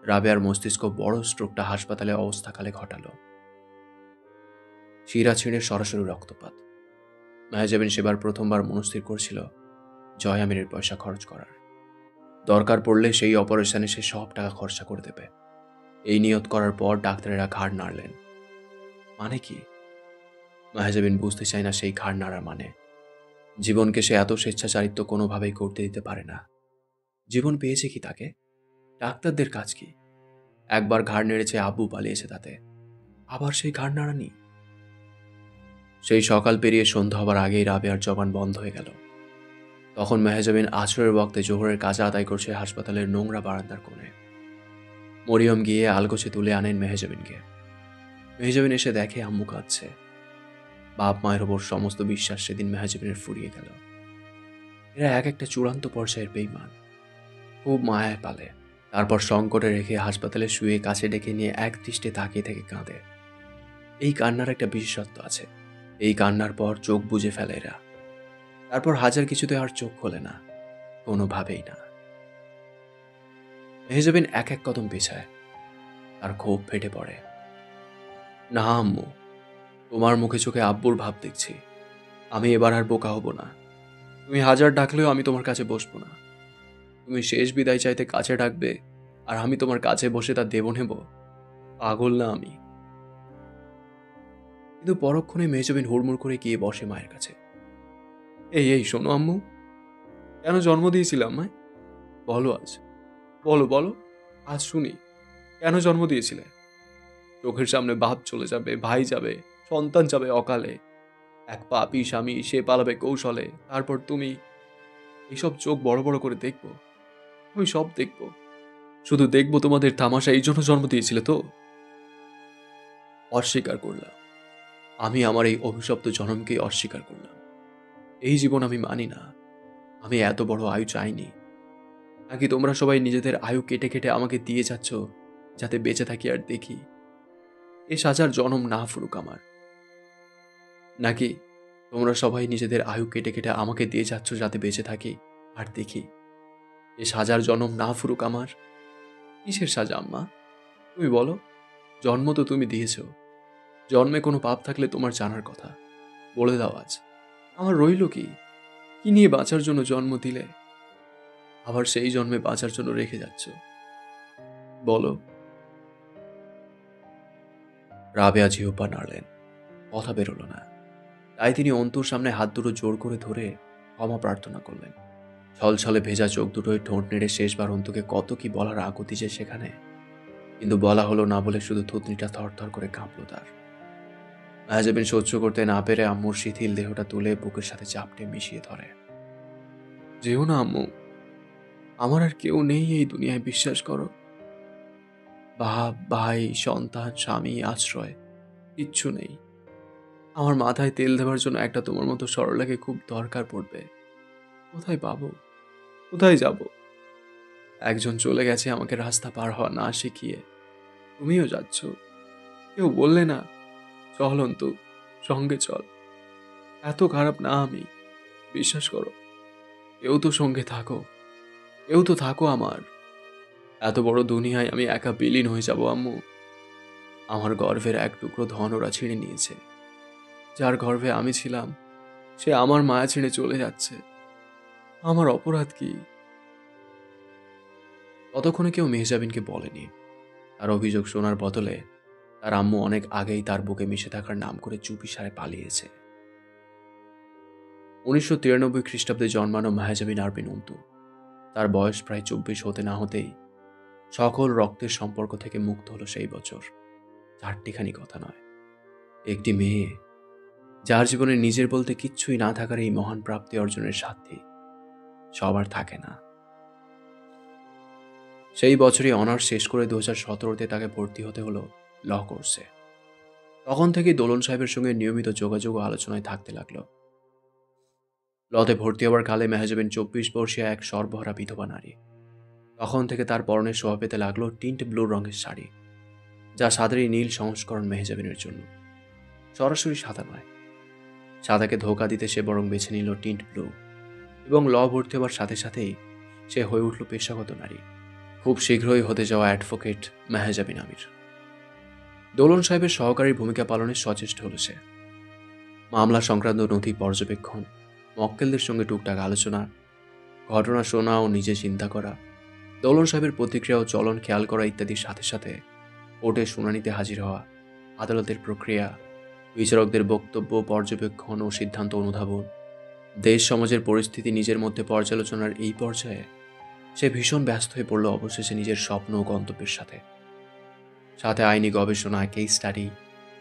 রাবেয়ার মস্তিষ্ক বড় স্ট্রোকটা হাসপাতালে অবস্থাকালে ঘটালো। শিরা ছিঁড়ে সরাসরি রক্তপাত। মেহজাবিন সেবার প্রথমবার মনস্থির করছিল জয় আমিরের পয়সা খরচ করার। দরকার পড়লে সেই অপারেশনে সে সব টাকা খরচা করে দেবে। এই নিয়ত করার পর ডাক্তারেরা ঘাড় নাড়লেন। মানে কি? মেহজাবিন বুঝতে চায় না সেই ঘাড় নাড়ার মানে। জীবনকে সে এত স্বেচ্ছাচারিত্ব কোনোভাবেই করতে দিতে পারে না। জীবন পেয়েছে কি তাকে? ডাক্তারদের কাজ কি? একবার ঘাড় নেড়েছে, আব্বু পালিয়েছে, তাতে আবার সেই ঘাড় নাড়ানি। সেই সকাল পেরিয়ে সন্ধ্যা হবার আগেই রাবেয়ার জবান বন্ধ হয়ে গেল। তখন মেহজাবিন আসরের ওয়াক্তে জোহরের কাজা আদায় করছে হাসপাতালের নোংরা বারান্দার কোণে। মরিয়ম গিয়ে আলগোছে তুলে আনেন মেহজাবিনকে। মেহজাবিন এসে দেখে আম্মু কাঁদছে। বাপ মায়ের ওপর সমস্ত বিশ্বাস সেদিন মেহজাবিনের ফুরিয়ে গেল। এরা এক একটা চূড়ান্ত পর্যায়ের বেঈমান। খুব মায়ায় পালে, তারপর সংকটে রেখে হাসপাতালে শুয়ে কাছে ডেকে নিয়ে এক দৃষ্টে তাকিয়ে থেকে কাঁদে। এই কান্নার একটা বিশেষত্ব আছে। এই কান্নার পর চোখ বুজে ফেলে এরা। তারপর হাজার কিছুতে আর চোখ খোলে না, কোনোভাবেই না। মেহজাবিন এক এক কদম পেছায়, তার ক্ষোভ ফেটে পড়ে। না আম্মু, তোমার মুখে চোখে আব্বুর ভাব দেখছি। আমি এবার আর বোকা হব না। তুমি হাজার ডাকলেও আমি তোমার কাছে বসবো না। তুমি শেষ বিদায় চাইতে কাছে ডাকবে, আর আমি তোমার কাছে বসে তা দেব নেব? পাগল না আমি? কিন্তু পরক্ষণে মেহজাবিন হুড়মুড় করে গিয়ে বসে মায়ের কাছে। এই এই শোনো আম্মু, কেন জন্ম দিয়েছিলাম আমায়? বলো আজ, বলো বলো, আজ শুনি। কেন জন্ম দিয়েছিলে? চোখের সামনে বাপ চলে যাবে, ভাই যাবে, সন্তান যাবে অকালে। এক পাপী স্বামী, সে পালাবে কৌশলে। তারপর তুমি। এইসব চোখ বড় বড় করে দেখবো। আমি সব দেখবো। শুধু দেখবো তোমাদের তামাশা। এই জন্য জন্ম দিয়েছিলে তো? অস্বীকার করলাম। আমি আমার এই অভিশপ্ত জন্মকে অস্বীকার করলাম। এই জীবন আমি মানি না। আমি এত বড় আয়ু চাইনি। নাকি তোমরা সবাই নিজেদের আয়ু কেটে কেটে আমাকে দিয়ে যাচ্ছ, যাতে বেঁচে থাকি আর দেখি এ সাজার জনম না ফুরুক আমার? নাকি তোমরা সবাই নিজেদের আয়ু কেটে কেটে আমাকে দিয়ে যাচ্ছ যাতে বেঁচে থাকি আর দেখি এ সাজার জনম না ফুরুক আমার? কিসের সাজা আম্মা? তুমি বলো। জন্ম তো তুমি দিয়েছ। জন্মে কোনো পাপ থাকলে তোমার জানার কথা। বলে দাও আজ, আমার রইল কি? কি নিয়ে বাঁচার জন্য জন্ম দিলে, আবার সেই জন্মে বাঁচার জন্য রেখে যাচ্ছ? বলো। রাবেয়া জিহ্বা নাড়লেন, কথা বেরোলো না। তাই তিনি অন্তুর সামনে হাত দুটো জোর করে ধরে ক্ষমা প্রার্থনা করলেন। ছলছলে ভেজা চোখ দুটোয় ঠোঁট নেড়ে শেষবার অন্তুকে কত কি বলার আকুতি যে সেখানে, কিন্তু বলা হলো না বলে শুধু থুতনিটা থরথর করে কাঁপল তার। মেহজাবিন সহ্য করতে না পেরে আম্মুর শিথিল দেহটা তুলে বুকের সাথে চাপটে মিশিয়ে ধরে। যেও না আম্মু, আমার আর কেউ নেই এই দুনিয়ায়, বিশ্বাস করো। বাপ, ভাই, সন্তান, স্বামী, আশ্রয় কিচ্ছু নেই। আমার মাথায় তেল দেওয়ার জন্য একটা তোমার মতো সরলাকে খুব দরকার পড়বে। কোথায় পাবো? কোথায় যাব? একজন চলে গেছে আমাকে রাস্তা পার হওয়া না শিখিয়ে। তুমিও যাচ্ছ। কেউ বললে না, চল অন্তু, সঙ্গে চল। এত খারাপ না আমি, বিশ্বাস করো। কেউ তো সঙ্গে থাকো, কেউ তো থাকো আমার। এত বড় দুনিয়ায় আমি একা বিলীন হয়ে যাব আম্মু। আমার গর্ভের এক টুকরো ধন ওরা ছিঁড়ে নিয়েছে। যার গর্ভে আমি ছিলাম, সে আমার মায়া ছেড়ে চলে যাচ্ছে। আমার অপরাধ কি? ততক্ষণে কেউ মেহজাবিনকে বলেনি। তার অভিযোগ শোনার বদলে তার আম্মু অনেক আগেই তার বুকে মিশে থাকার নাম করে চুপিসারে পালিয়েছে। 1993 খ্রিস্টাব্দে জন্মানো মেহজাবিন আরবিন অন্তু। তার বয়স প্রায় 24 হতে না হতেই সকল রক্তের সম্পর্ক থেকে মুক্ত হলো সেই বছর। চারটিখানি কথা নয়, একটি মেয়ে যার জীবনে নিজের বলতে কিচ্ছুই না থাকার এই মহান প্রাপ্তি অর্জনের সাথী সবার থাকে না। সেই বছরই অনার্স শেষ করে 2017-তে তাকে ভর্তি হতে হলো ল কোর্সে। তখন থেকেই দোলন সাহেবের সঙ্গে নিয়মিত যোগাযোগ ও আলোচনায় থাকতে লাগলো। লতে ভর্তি হওয়ার কালে মেহজাবিন 24 বর্ষীয় এক সর্বহারা বিধবা নারী। তখন থেকে তার পরনে শোভা পেতে লাগলো টিন্ট ব্লু রঙের শাড়ি, যা সাদারি নীল সংস্করণ মেহজাবিনের জন্য। সরাসরি সাদা নয়, সাদাকে ধোঁকা দিতে সে বরং বেছে নিল টিন্ট ব্লু, এবং ল ভর্তি হওয়ার সাথে সাথেই সে হয়ে উঠল পেশাগত নারী। খুব শীঘ্রই হতে যাওয়া অ্যাডভোকেট মেহজাবিন আমির। দোলন সাহেবের সহকারী ভূমিকা পালনে সচেষ্ট হল সে। মামলা সংক্রান্ত নথি পর্যবেক্ষণ, মক্কেলদের সঙ্গে টুকটাক আলোচনা, ঘটনা শোনা ও নিজে চিন্তা করা, দোলন সাহেবের প্রতিক্রিয়া ও চলন খেয়াল করা ইত্যাদির সাথে সাথে কোর্টে শুনানিতে হাজির হওয়া, আদালতের প্রক্রিয়া, বিচারকদের বক্তব্য পর্যবেক্ষণ ও সিদ্ধান্ত অনুধাবন, দেশ সমাজের পরিস্থিতি নিজের মধ্যে পর্যালোচনার এই পর্যায়ে সে ভীষণ ব্যস্ত হয়ে পড়ল অবশেষে নিজের স্বপ্ন ও গন্তব্যের সাথে। সাথে আইনি গবেষণা, কেস স্টাডি,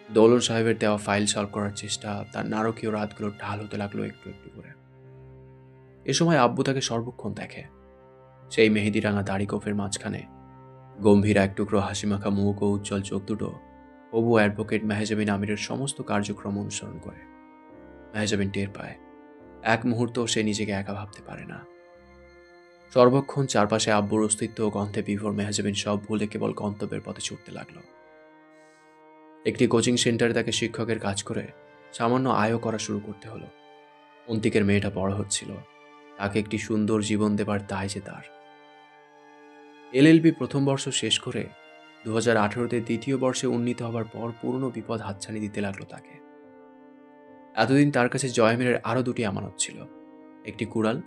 দোলন সাহেবের দেওয়া ফাইল সলভ করার চেষ্টা, তার নারকীয় রাতগুলো ঢাল হতে লাগলো একটু একটু করে। এ সময় আব্বু তাকে সর্বক্ষণ দেখে। সেই মেহেদিরাঙা দাড়ি গোফের মাঝখানে গম্ভীর এক টুকরো হাসিমাখা মুখ ও উজ্জ্বল চোখ দুটো হবু অ্যাডভোকেট মেহজাবিন আমিরের সমস্ত কার্যক্রম অনুসরণ করে। মেহজাবিন টের পায় এক মুহূর্ত সে নিজেকে একা ভাবতে পারে না। সর্বক্ষণ চারপাশে আব্বুর অস্তিত্ব ও গন্ধে বিভোর মেহজাবিন সব ভুলে কেবল গন্তব্যের পথে ছুটতে লাগলো। একটি কোচিং সেন্টারে তাকে শিক্ষকের কাজ করে সামান্য আয়ও করা শুরু করতে হলো। অন্তিকের মেয়েটা বড় হচ্ছিল, তাকে একটি সুন্দর জীবন দেবার দায় যে তার। এলএলবি প্রথম বর্ষ শেষ করে 2018-তে দ্বিতীয় বর্ষে উন্নীত হবার পর পুরনো বিপদ হাতছানি দিতে লাগলো তাকে। এতদিন তার কাছে জয় আমিরের আরও দুটি আমানত ছিল, একটি কুড়াল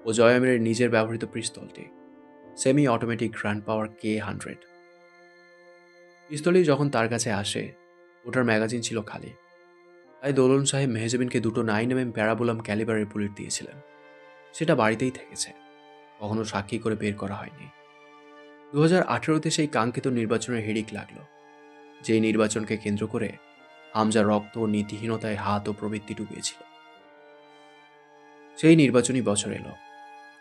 ও জয় আমিরের নিজের ব্যবহৃত পিস্তলটি, সেমি অটোমেটিক গ্র্যান্ড পাওয়ার K100। পিস্তলটি যখন তার কাছে আসে, ওটার ম্যাগাজিন ছিল খালি। তাই দোলন সাহেব মেহজাবিনকে দুটো 9mm প্যারাবোলাম ক্যালিবারের বুলেট দিয়েছিলেন। সেটা বাড়িতেই থেকেছে, কখনো সাক্ষী করে বের করা হয়নি। 2018-তে সেই কাঙ্ক্ষিত নির্বাচনের হিড়িক লাগলো, যেই নির্বাচনকে কেন্দ্র করে হামজা রক্ত ও নীতিহীনতায় হাত ও প্রবৃত্তি ডুবিয়েছিল। সেই নির্বাচনী বছর এলো,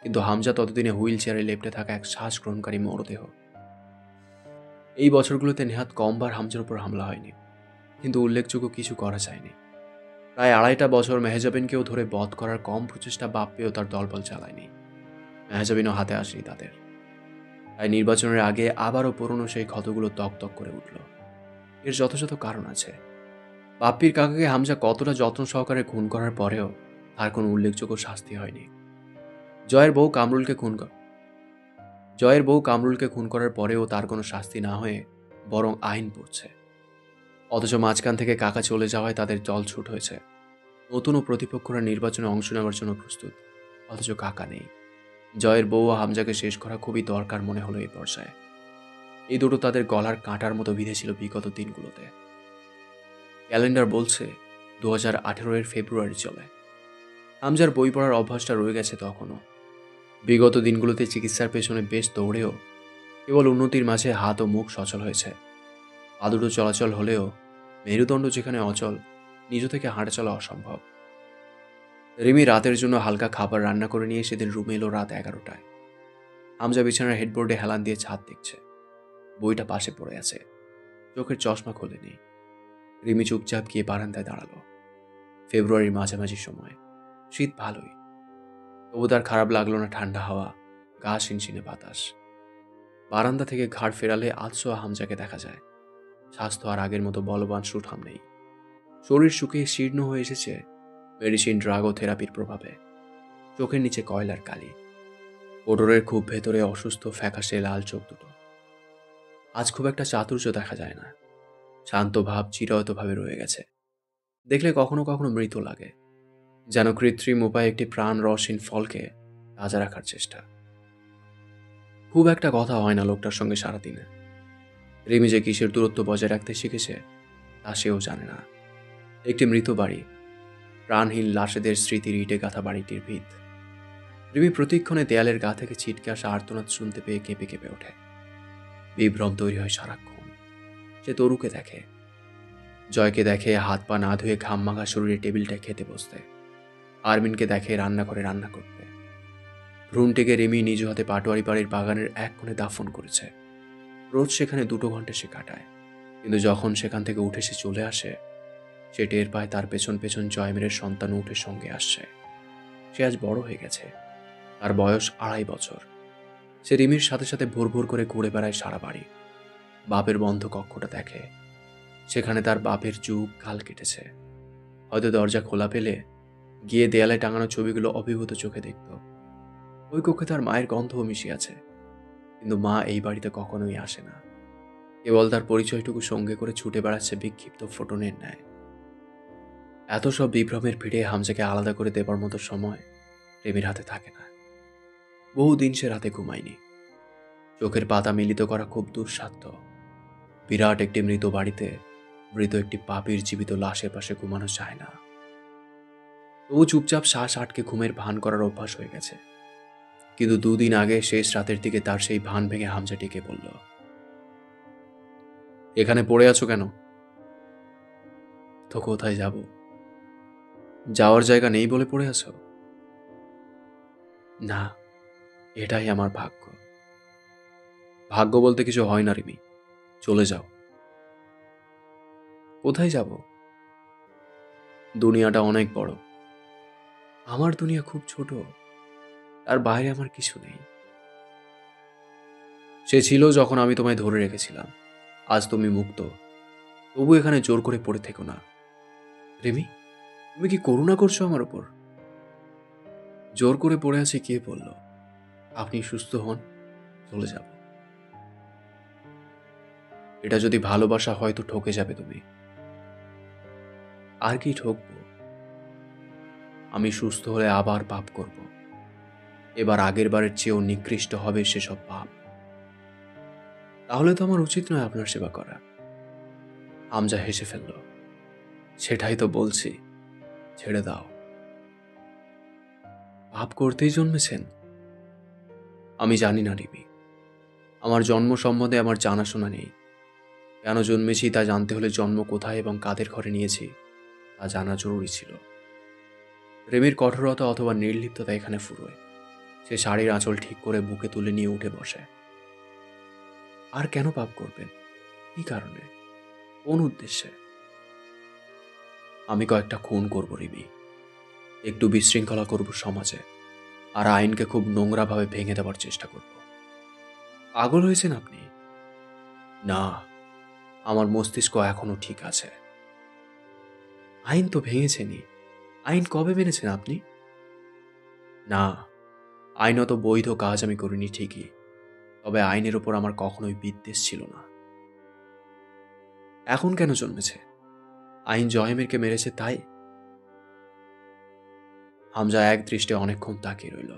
কিন্তু হামজা ততদিনে হুইল চেয়ারে লেপ্টে থাকা এক শ্বাস গ্রহণকারী মরদেহ। এই বছরগুলোতে নেহাত কমবার হামজার উপর হামলা হয়নি, কিন্তু উল্লেখযোগ্য কিছু করা যায়নি। প্রায় 2.5টা বছর মেহজাবিনকেও ধরে বধ করার কম প্রচেষ্টা বাপ্পেও তার দলবল চালায়নি। মেহজাবিনও হাতে আসেনি তাদের। তাই নির্বাচনের আগে আবারও পুরনো সেই ক্ষতগুলো তক করে উঠল। এর যথাযথ কারণ আছে। বাপ্পির কাকাকে হামজা কতটা যত্ন সহকারে খুন করার পরেও তার কোনো উল্লেখযোগ্য শাস্তি হয়নি। জয়ের বউ কামরুলকে খুন করার পরেও তার কোনো শাস্তি না হয়ে বরং আইন পড়ছে। অথচ মাঝখান থেকে কাকা চলে যাওয়ায় তাদের জলছুট হয়েছে। নতুন ও প্রতিপক্ষরা নির্বাচনে অংশ নেওয়ার জন্য প্রস্তুত, অথচ কাকা নেই। জয়ের বউ ও হামজাকে শেষ করা খুবই দরকার মনে হলো এই পর্যায়ে। এই দুটো তাদের গলার কাঁটার মতো বিঁধেছিল বিগত দিনগুলোতে। ক্যালেন্ডার বলছে 2018-এর ফেব্রুয়ারি চলে। হামজার বই পড়ার অভ্যাসটা রয়ে গেছে তখনও। বিগত দিনগুলোতে চিকিৎসার পেছনে বেশ দৌড়েও কেবল উন্নতির মাঝে হাত ও মুখ সচল হয়েছে। পা দুটো চলাচল হলেও মেরুদণ্ড যেখানে অচল, নিজ থেকে হাঁটা চলা অসম্ভব। রিমি রাতের জন্য হালকা খাবার রান্না করে নিয়ে সেদিন রুমে এলো রাত 11টায়। হামজা বিছানার হেডবোর্ডে হেলান দিয়ে ছাদ দেখছে। বইটা পাশে পড়ে আছে, চোখের চশমা খোলেনি। রিমি চুপচাপ গিয়ে বারান্দায় দাঁড়ালো। ফেব্রুয়ারির মাঝামাঝি সময়, শীত ভালোই, তবু তার খারাপ লাগলো না। ঠান্ডা হাওয়া, গা শিনশিনে বাতাস। বারান্দা থেকে ঘাড় ফেরালে আধশোয়া হামজাকে দেখা যায়। স্বাস্থ্য আর আগের মতো বলবান সুঠাম নেই, শরীর শুকিয়ে শীর্ণ হয়ে এসেছে মেডিসিন, ড্রাগ ও থেরাপির প্রভাবে। চোখের নিচে কয়লার কালি, কোটরের খুব ভেতরে অসুস্থ ফ্যাকাশে লাল চোখ দুটো। আজ খুব একটা চাতুর্য দেখা যায় না, শান্ত ভাব চিরায়তভাবে রয়ে গেছে। দেখলে কখনো কখনো মৃত লাগে, যেন কৃত্রিম উপায়ে একটি প্রাণ রসহীন ফলকে তাজা রাখার চেষ্টা। খুব একটা কথা হয় না লোকটার সঙ্গে সারাদিনে। রিমি যে কিসের দূরত্ব বজায় রাখতে শিখেছে তা সেও জানে না। একটি মৃত বাড়ি, প্রাণহীন লাশেদের স্মৃতির ইটে গাঁথা বাড়িটির ভিত। রিমি প্রতিক্ষণে দেয়ালের গা থেকে ছিটকে আসা আর্তনাদ শুনতে পেয়ে কেঁপে কেঁপে ওঠে। বিভ্রম তৈরি হয় সারাক্ষণ। সে তরুকে দেখে, জয়কে দেখে হাত পা না ধুয়ে ঘাম মাখা শরীরে টেবিলটায় খেতে বসতে। আরমিনকে দেখে রান্নাঘরে রান্না করতে। ভ্রূণটিকে রিমি নিজ হাতে পাটোয়ারি বাড়ির বাগানের এক কোণে দাফন করেছে। রোজ সেখানে 2 ঘন্টা সে কাটায়, কিন্তু যখন সেখান থেকে উঠে সে চলে আসে, সে টের পায় তার পেছন পেছন জয়মেরের সন্তান উঠে সঙ্গে আসছে। সে আজ বড় হয়ে গেছে, তার বয়স 2.5 বছর। সে রিমির সাথে সাথে ভোর ভোর করে ঘুরে বেড়ায় সারা বাড়ি। বাপের বন্ধ কক্ষটা দেখে, সেখানে তার বাপের যুগ কাল কেটেছে। হয়তো দরজা খোলা পেলে গিয়ে দেয়ালে টাঙানো ছবিগুলো অভিভূত চোখে দেখত। ওই কক্ষে তার মায়ের গন্ধও মিশিয়ে আছে, কিন্তু মা এই বাড়িতে কখনোই আসে না। কেবল তার পরিচয়টুকু সঙ্গে করে ছুটে বেড়াচ্ছে বিক্ষিপ্ত ফোটনের ন্যায়। এত সব বিভ্রমের ভিড়ে হামজাকে আলাদা করে দেবার মতো সময় রেমির হাতে থাকে না। বহুদিন সে রাতে ঘুমায়নি। চোখের পাতা মিলিত করা খুব দুঃসাধ্য। বিরাট একটি মৃত বাড়িতে মৃত একটি পাপীর জীবিত লাশের পাশে ঘুমানো যায় না। তবু চুপচাপ শ্বাস আটকে ঘুমের ভান করার অভ্যাস হয়ে গেছে। কিন্তু 2 দিন আগে শেষ রাতের দিকে তার সেই ভান ভেঙে হামজা ডেকে বলল, এখানে পড়ে আছো কেন? তো কোথায় যাব? যাওয়ার জায়গা নেই বলে পড়ে আছো? না, এটাই আমার ভাগ্য। ভাগ্য বলতে কিছু হয় না রিমি, চলে যাও। কোথায় যাব? দুনিয়াটা অনেক বড়, আমার দুনিয়া খুব ছোট, তার বাইরে আমার কিছু নেই। সে ছিল যখন আমি তোমায় ধরে রেখেছিলাম, আজ তুমি মুক্ত। তবু এখানে জোর করে পড়ে থেকো না। রিমি, তুমি কি করুণা করছো আমার উপর? জোর করে পড়ে আছে কে বলল? আপনি সুস্থ হন, চলে যাব। এটা যদি ভালোবাসা হয় তো ঠকে যাবে তুমি। আর কি ঠকবো? আমি সুস্থ হলে আবার পাপ করব। এবার আগের বারের চেয়েও নিকৃষ্ট হবে সেসব পাপ। তাহলে তো আমার উচিত নয় আপনার সেবা করা। হামজা হেসে ফেলল। সেটাই তো বলছি, ছেড়ে দাও। পাপ করতেই জন্মেছেন? আমি জানি না রিমি, আমার জন্ম সম্বন্ধে আমার জানাশোনা নেই। কেন জন্মেছি তা জানতে হলে জন্ম কোথায় এবং কাদের ঘরে নিয়েছি তা জানা জরুরি ছিল। রেমির কঠোরতা অথবা নির্লিপ্ততা এখানে ফুরোয়। সে শাড়ির আঁচল ঠিক করে বুকে তুলে নিয়ে উঠে বসে। আর কেন পাপ করবেন? কি কারণে? কোন উদ্দেশ্যে? আমি কয়েকটা খুন করব রিমি, একটু বিশৃঙ্খলা করব সমাজে, আর আইনকে খুব নোংরাভাবে ভেঙে দেওয়ার চেষ্টা করব। পাগল হয়েছেন আপনি? না, আমার মস্তিষ্ক এখনো ঠিক আছে। আইন তো ভেঙেছেনই। আইন কবে মেনেছেন আপনি? না, আইনত বৈধ কাজ আমি করিনি ঠিকই, তবে আইনের ওপর আমার কখনোই বিদ্বেষ ছিল না। এখন কেন জন্মেছে? আইন জয়মেরকে মেরেছে তাই? হামজা এক দৃষ্টে অনেকক্ষণ তাকিয়ে রইল,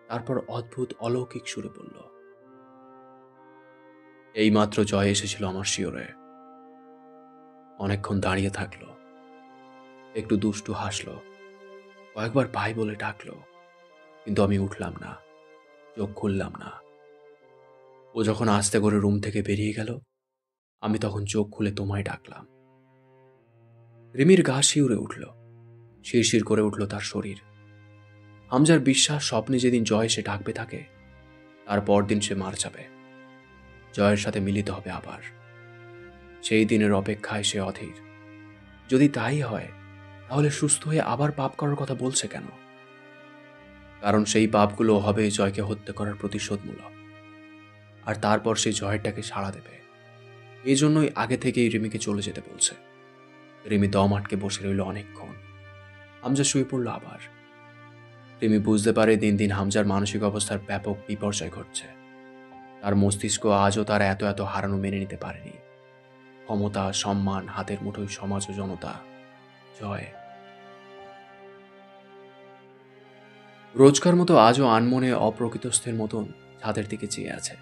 তারপর অদ্ভুত অলৌকিক সুরে বলল, এইমাত্র জয় এসেছিল আমার শিয়রে। অনেকক্ষণ দাঁড়িয়ে থাকলো, একটু দুষ্টু হাসলো, কয়েকবার ভাই বলে ডাকলো, কিন্তু আমি উঠলাম না, চোখ খুললাম না। ও যখন আস্তে করে রুম থেকে বেরিয়ে গেল, আমি তখন চোখ খুলে তোমায় ডাকলাম। রিমির গা শিউরে উঠল, শিরশির করে উঠল তার শরীর। হামজার বিশ্বাস স্বপ্নে যেদিন জয় সে ডাকবে তাকে, তার পরদিন সে মার যাবে, জয়ের সাথে মিলিত হবে আবার। সেই দিনের অপেক্ষায় সে অধীর। যদি তাই হয়, তাহলে সুস্থ হয়ে আবার পাপ করার কথা বলছে কেন? কারণ সেই পাপগুলো হবে জয়কে হত্যা করার প্রতিশোধমূলক, আর তারপর সে জয়েরটাকে সাড়া দেবে। এই জন্যই আগে থেকেই রিমিকে চলে যেতে বলছে। রিমি দম আটকে বসে রইল অনেকক্ষণ। হামজা শুয়ে পড়ল আবার। রিমি বুঝতে পারে দিন দিন হামজার মানসিক অবস্থার ব্যাপক বিপর্যয় ঘটছে। তার মস্তিষ্ক আজও তার এত এত হারানো মেনে নিতে পারেনি। ক্ষমতা, সম্মান, হাতের মুঠোয় সমাজ ও জনতা, জয়। রোজকার মতো আজও আনমনে অপ্রকৃতস্থের মতন ছাদের দিকে চেয়ে আছে।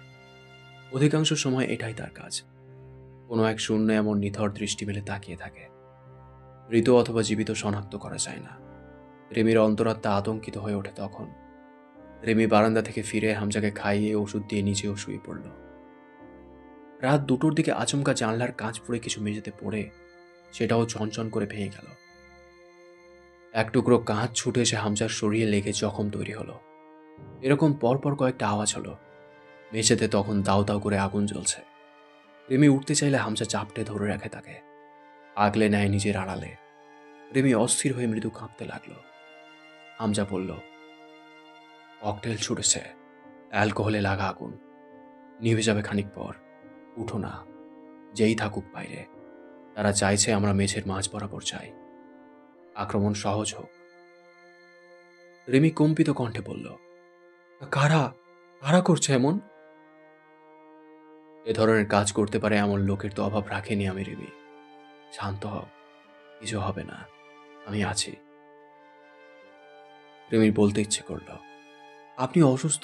অধিকাংশ সময় এটাই তার কাজ। কোনো এক শূন্য এমন নিথর দৃষ্টি মেলে তাকিয়ে থাকে। মৃত অথবা জীবিত শনাক্ত করা যায় না। রিমির অন্তরাত্মা আতঙ্কিত হয়ে ওঠে তখন। রিমি বারান্দা থেকে ফিরে হামজাকে খাইয়ে ওষুধ দিয়ে নিজেও শুয়ে পড়ল। রাত 2টোর দিকে আচমকা জানলার কাঁচ পড়ে কিছু মেঝেতে পড়ে সেটাও চনচন করে ভেঙে গেল। এক টুকরো কাঁচ ছুটে এসে হামজার শরীরে লেগে জখম তৈরি হলো। এরকম পরপর কয়েকটা আওয়াজ হলো। মেঝেতে তখন দাউ দাউ করে আগুন জ্বলছে। রিমি উঠতে চাইলে হামজা চাপটে ধরে রাখে তাকে, আগলে নেয় নিজের আড়ালে। রিমি অস্থির হয়ে মৃদু কাঁপতে লাগলো। হামজা বলল, ককটেল ছুটেছে, অ্যালকোহলে লাগা আগুন, নিভে যাবে খানিক পর, উঠো না। যেই থাকুক বাইরে, তারা চাইছে আমরা মেঝের মাঝ বরাবর যাই, আক্রমণ সহজ হোক। রিমি কম্পিত কণ্ঠে বলল, কারা কারা করছে এমন? এ ধরনের কাজ করতে পারে এমন লোকের তো অভাব রাখেনি আমি রিমি। শান্ত হও, কিছু হবে না, আমি আছি। রিমির বলতে ইচ্ছে করল, আপনি অসুস্থ,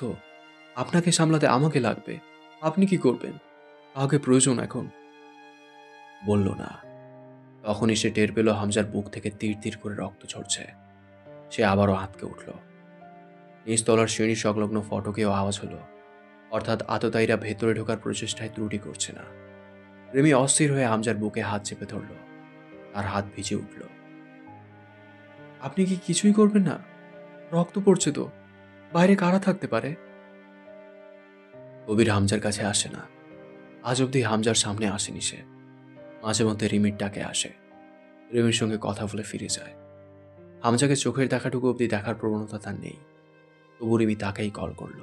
আপনাকে সামলাতে আমাকে লাগবে, আপনি কি করবেন? কাউকে প্রয়োজন এখন। বলল না। তখনই সে টের পেল হামজার বুক থেকে তীর তীর করে রক্ত ঝরছে। সে আবারও আঁতকে উঠল। নিচতলার সিঁড়ি সংলগ্ন ফটকেও আওয়াজ হলো, অর্থাৎ আততায়ীরা ভেতরে ঢোকার প্রচেষ্টায় ত্রুটি করছে না। রিমি অস্থির হয়ে হামজার বুকে হাত চেপে ধরল। তার হাত ভিজে উঠল। আপনি কি কিছুই করবেন না? রক্ত পড়ছে তো, বাইরে কারা থাকতে পারে? কবির হামজার কাছে আসে না। আজ অব্দি হামজার সামনে আসেনি সে। মাঝে মধ্যে রিমির ডাকে আসে, রিমির সঙ্গে কথা বলে ফিরে যায়। হামজাকে চোখের দেখাটুকু অব্দি দেখার প্রবণতা তার নেই। তবু রিমি তাকেই কল করল।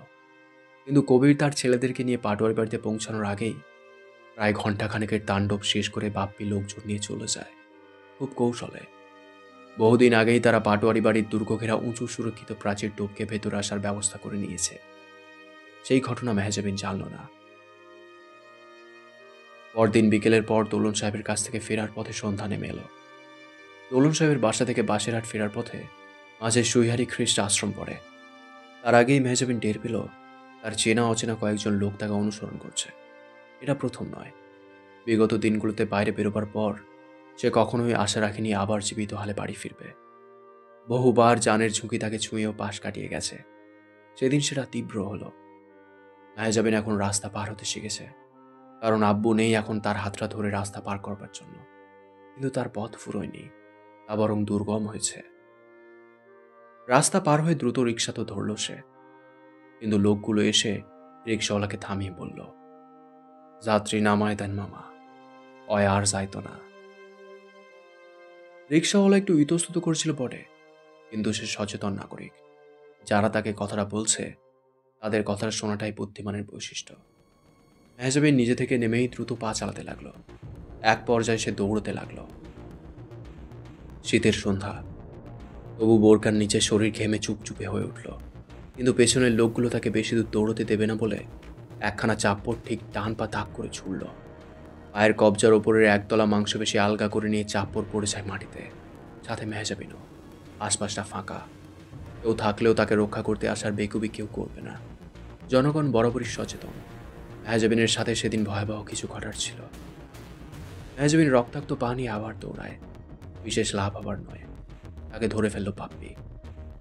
কিন্তু কবির তার ছেলেদেরকে নিয়ে পাটোয়ারি বাড়িতে পৌঁছানোর আগেই প্রায় ঘণ্টাখানেকের তাণ্ডব শেষ করে বাপ্পি লোকজন নিয়ে চলে যায়, খুব কৌশলে। বহুদিন আগেই তারা পাটোয়ারি বাড়ির দুর্গঘেরা উঁচু সুরক্ষিত প্রাচীর টপকে ভেতরে আসার ব্যবস্থা করে নিয়েছে। সেই ঘটনা মেহজাবিন জানল না। পরদিন বিকেলের পর দোলন সাহেবের কাছ থেকে ফেরার পথে সন্ধ্যা নেমে এলো। দোলন সাহেবের বাসা থেকে বাসেরহাট ফেরার পথে মাঝে সুইহারি খ্রিস্ট আশ্রম পড়ে। তার আগেই মেহজাবিন টের পেল তার চেনা অচেনা কয়েকজন লোক তাকে অনুসরণ করছে। এটা প্রথম নয়। বিগত দিনগুলোতে বাইরে বেরোবার পর সে কখনোই আশা রাখেনি আবার জীবিত হালে বাড়ি ফিরবে। বহুবার জানের ঝুঁকি তাকে ছুঁয়েও পাশ কাটিয়ে গেছে। সেদিন সেটা তীব্র হলো। মেহজাবিন এখন রাস্তা পার হতে শিখেছে, কারণ আব্বু নেই এখন তার হাতটা ধরে রাস্তা পার করবার জন্য। কিন্তু তার পথ ফুরোয়নি, তা বরং দুর্গম হয়েছে। রাস্তা পার হয়ে দ্রুত রিক্সা তো ধরল সে, কিন্তু লোকগুলো এসে রিক্সাওয়ালাকে থামিয়ে বলল, যাত্রী নামায় দেন মামা, অয় আর যাইতো না। রিক্সাওয়ালা একটু ইতস্তত করেছিল বটে, কিন্তু সে সচেতন নাগরিক। যারা তাকে কথাটা বলছে তাদের কথাটা শোনাটাই বুদ্ধিমানের বৈশিষ্ট্য। মেহজাবিন নিজে থেকে নেমেই দ্রুত পা চালাতে লাগলো। এক পর্যায়ে সে দৌড়তে লাগলো। শীতের সন্ধ্যা, তবু বোরকার নিচে শরীর ঘেমে চুপচুপে হয়ে উঠল। কিন্তু পেছনের লোকগুলো তাকে বেশি দূর দৌড়তে দেবে না বলে একখানা চাপ্পড় ঠিক ডান পা তাক করে ছুড়ল। পায়ের কবজার ওপরের একতলা মাংসপেশি আলগা করে নিয়ে চাপ্পড় পড়ে যায় মাটিতে, সাথে মেহজাবিনও। আশপাশটা ফাঁকা, কেউ থাকলেও তাকে রক্ষা করতে আসার বেকুবি কেউ করবে না। জনগণ বরাবরই সচেতন। মেহজাবিনের সাথে সেদিন ভয়াবহ কিছু ঘটার ছিল। মেহজাবিন রক্তাক্ত পা নিয়ে আবার দৌড়ায়। বিশেষ লাভ হবার নয়। তাকে ধরে ফেলল পাপ্পি।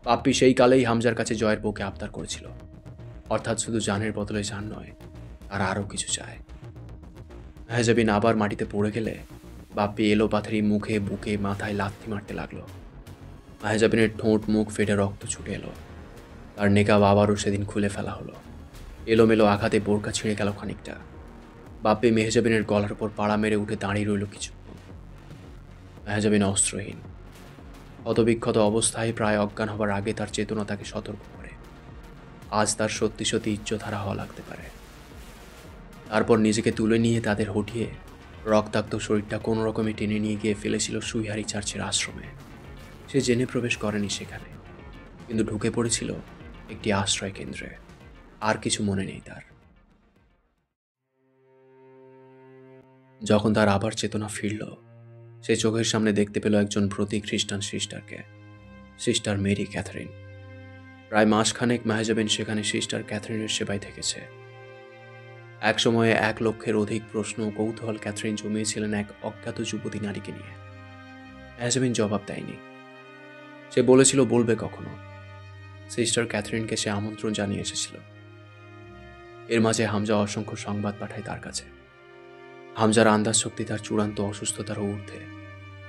পাপ্পি সেই কালেই হামজার কাছে জয়ের বউকে আবদার করেছিল, অর্থাৎ শুধু জানের বদলে জান নয়, আর আরও কিছু চায়। মেহজাবিন আবার মাটিতে পড়ে গেলে বাপ্পি এলো পাথারি মুখে বুকে মাথায় লাথি মারতে লাগলো। মেহজাবিনের ঠোঁট মুখ ফেটে রক্ত ছুটে এলো। তার নেকাব আবারও সেদিন খুলে ফেলা হলো। এলোমেলো আঘাতে বোরকা ছিঁড়ে গেল খানিকটা। বাপ্পি মেহজাবিনের গলার উপর পাড়া মেরে উঠে দাঁড়িয়ে রইল কিছুক্ষণ। মেহজাবিন অস্ত্রহীন, হতবিক্ষত অবস্থায় প্রায় অজ্ঞান হবার আগে তার চেতনা তাকে সতর্ক করে, আজ তার সত্যি সত্যি ইজ্জতহারা হওয়া লাগতে পারে। তারপর নিজেকে তুলে নিয়ে তাদের হটিয়ে রক্তাক্ত শরীরটা কোনো রকমে টেনে নিয়ে গিয়ে ফেলেছিল সুইহারি চার্চের আশ্রমে। সে জেনে প্রবেশ করেনি সেখানে, কিন্তু ঢুকে পড়েছিল একটি আশ্রয় কেন্দ্রে। আর কিছু মনে নেই তার। যখন তার আবার চেতনা ফিরল, সে চোখের সামনে দেখতে পেল একজন প্রতি খ্রিস্টান সিস্টারকে, সিস্টার মেরি ক্যাথরিন। প্রায় মাসখানেক মেহজাবিন সেখানে সিস্টার ক্যাথরিনের সেবায় থেকেছে। এক সময়ে 1,00,000-এর অধিক প্রশ্ন ও কৌতূহল ক্যাথরিন জমিয়েছিলেন এক অজ্ঞাত যুবতী নারীকে নিয়ে। মেহজাবিন জবাব দেয়নি। সে বলেছিল বলবে কখনো। সিস্টার ক্যাথরিনকে সে আমন্ত্রণ জানিয়ে এসেছিল। এর মাঝে হামজা অসংখ্য সংবাদ পাঠায় তার কাছে। হামজার আন্দাজ শক্তি তার চূড়ান্ত অসুস্থতার ঊর্ধ্বে।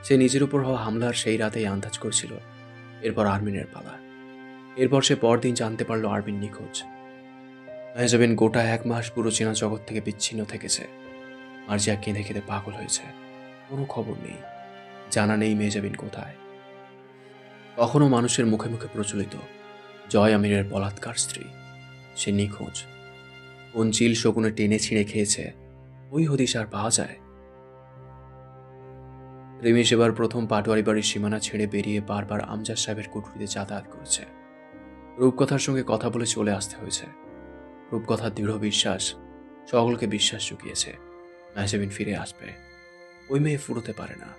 সে নিজের উপর হওয়া হামলার সেই রাতেই আন্দাজ করছিল এরপর আরমিনের পালা। এরপর সে পরদিন জানতে পারল আরমিন নিখোঁজ। মেহজাবিন গোটা 1 মাস পুরো চেনা জগৎ থেকে বিচ্ছিন্ন থেকেছে। মার্জিয়া কেঁদে কেঁদে পাগল হয়েছে। কোনো খবর নেই, জানা নেই মেহজাবিন কোথায়। কখনো মানুষের মুখে মুখে প্রচলিত জয় আমিরের বলাৎকার স্ত্রী, সে নিখোঁজ। কোন চিল শকুনে টেনে ছিঁড়ে খেয়েছে, ওই হদিশ আর পাওয়া যায়। রিমি সেবার প্রথম পাটোয়ারি বাড়ির সীমানা ছেড়ে বেরিয়ে বারবার আমজাদ সাহেবের কুঠুরিতে যাতায়াত করেছে। রূপকথার সঙ্গে কথা বলে চলে আসতে হয়েছে। রূপকথার দৃঢ় বিশ্বাস সকলকে বিশ্বাস জুগিয়েছে মেহজাবিন ফিরে আসবে। ওই মেয়ে ফুরোতে পারে না।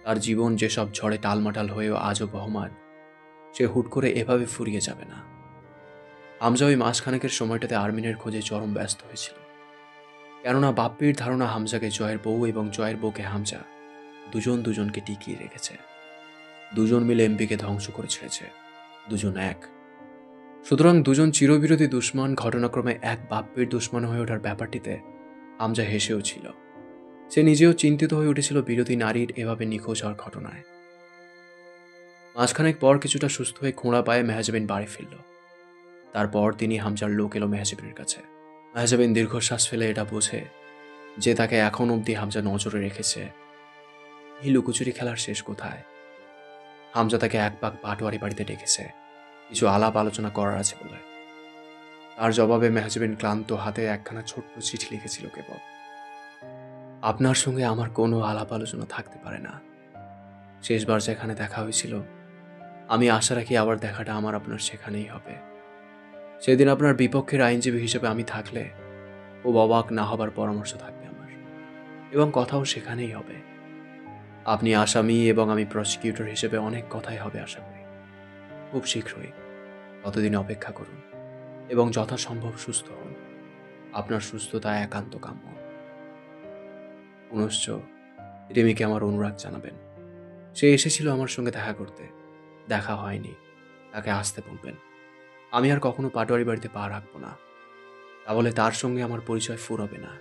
তার জীবন যেসব ঝড়ে টালমাটাল হয়েও আজও বহমান, সে হুট করে এভাবে ফুরিয়ে যাবে না। হামজা ওই মাসখানেকের সময়টাতে আরমিনের খোঁজে চরম ব্যস্ত হয়েছিল। কেননা বাপ্পির ধারণা হামজাকে জয়ের বউ এবং জয়ের বউকে হামজা দুজনকে টিকিয়ে রেখেছে। দুজন মিলে এমপিকে ধ্বংস করে ছেড়েছে, দুজন এক। সুতরাং দুজন চিরবিরোধী দুশ্মন ঘটনাক্রমে এক বাপ্পির দুশ্মন হয়ে ওঠার ব্যাপারটিতে হামজা হেসেও ছিল। সে নিজেও চিন্তিত হয়ে উঠেছিল বিরোধী নারীর এভাবে নিখোঁজ হওয়ার ঘটনায়। মাসখানেক পর কিছুটা সুস্থ হয়ে খোঁড়া পায়ে মেহজাবিন বাড়ি ফিরল। তারপর তিনি হামজার লোক এলো মেহজাবিনের কাছে। মেহজাবিন দীর্ঘশ্বাস ফেলে এটা বোঝে যে তাকে এখন অবধি হামজা নজরে রেখেছে। এই লুকোচুরি খেলার শেষ কোথায়? হামজা তাকে এক পাক পাটোয়ারি বাড়িতে ডেকেছে, কিছু আলাপ আলোচনা করার আছে বলে। তার জবাবে মেহজাবিন ক্লান্ত হাতে একখানা ছোট্ট চিঠি লিখেছিল কেবল, আপনার সঙ্গে আমার কোনো আলাপ আলোচনা থাকতে পারে না। শেষবার যেখানে দেখা হয়েছিল, আমি আশা রাখি আবার দেখাটা আমার আপনার সেখানেই হবে। সেদিন আপনার বিপক্ষের আইনজীবী হিসেবে আমি থাকলে ও অবাক না হবার পরামর্শ থাকবে আমার, এবং কথাও সেখানেই হবে। আপনি আসামি এবং আমি প্রসিকিউটর হিসেবে অনেক কথাই হবে আশা করি। খুব শীঘ্রই। ততদিন অপেক্ষা করুন এবং যথাসম্ভব সুস্থ হন। আপনার সুস্থতা একান্ত কাম্য। পুনশ্চ রিমিকে আমার অনুরাগ জানাবেন। সে এসেছিল আমার সঙ্গে দেখা করতে, দেখা হয়নি, তাকে আসতে বলবেন। আমি আর কখনো পাটোয়ারি বাড়িতে পা রাখবো না, তাহলে তার সঙ্গে আমার পরিচয় ফুরবে না।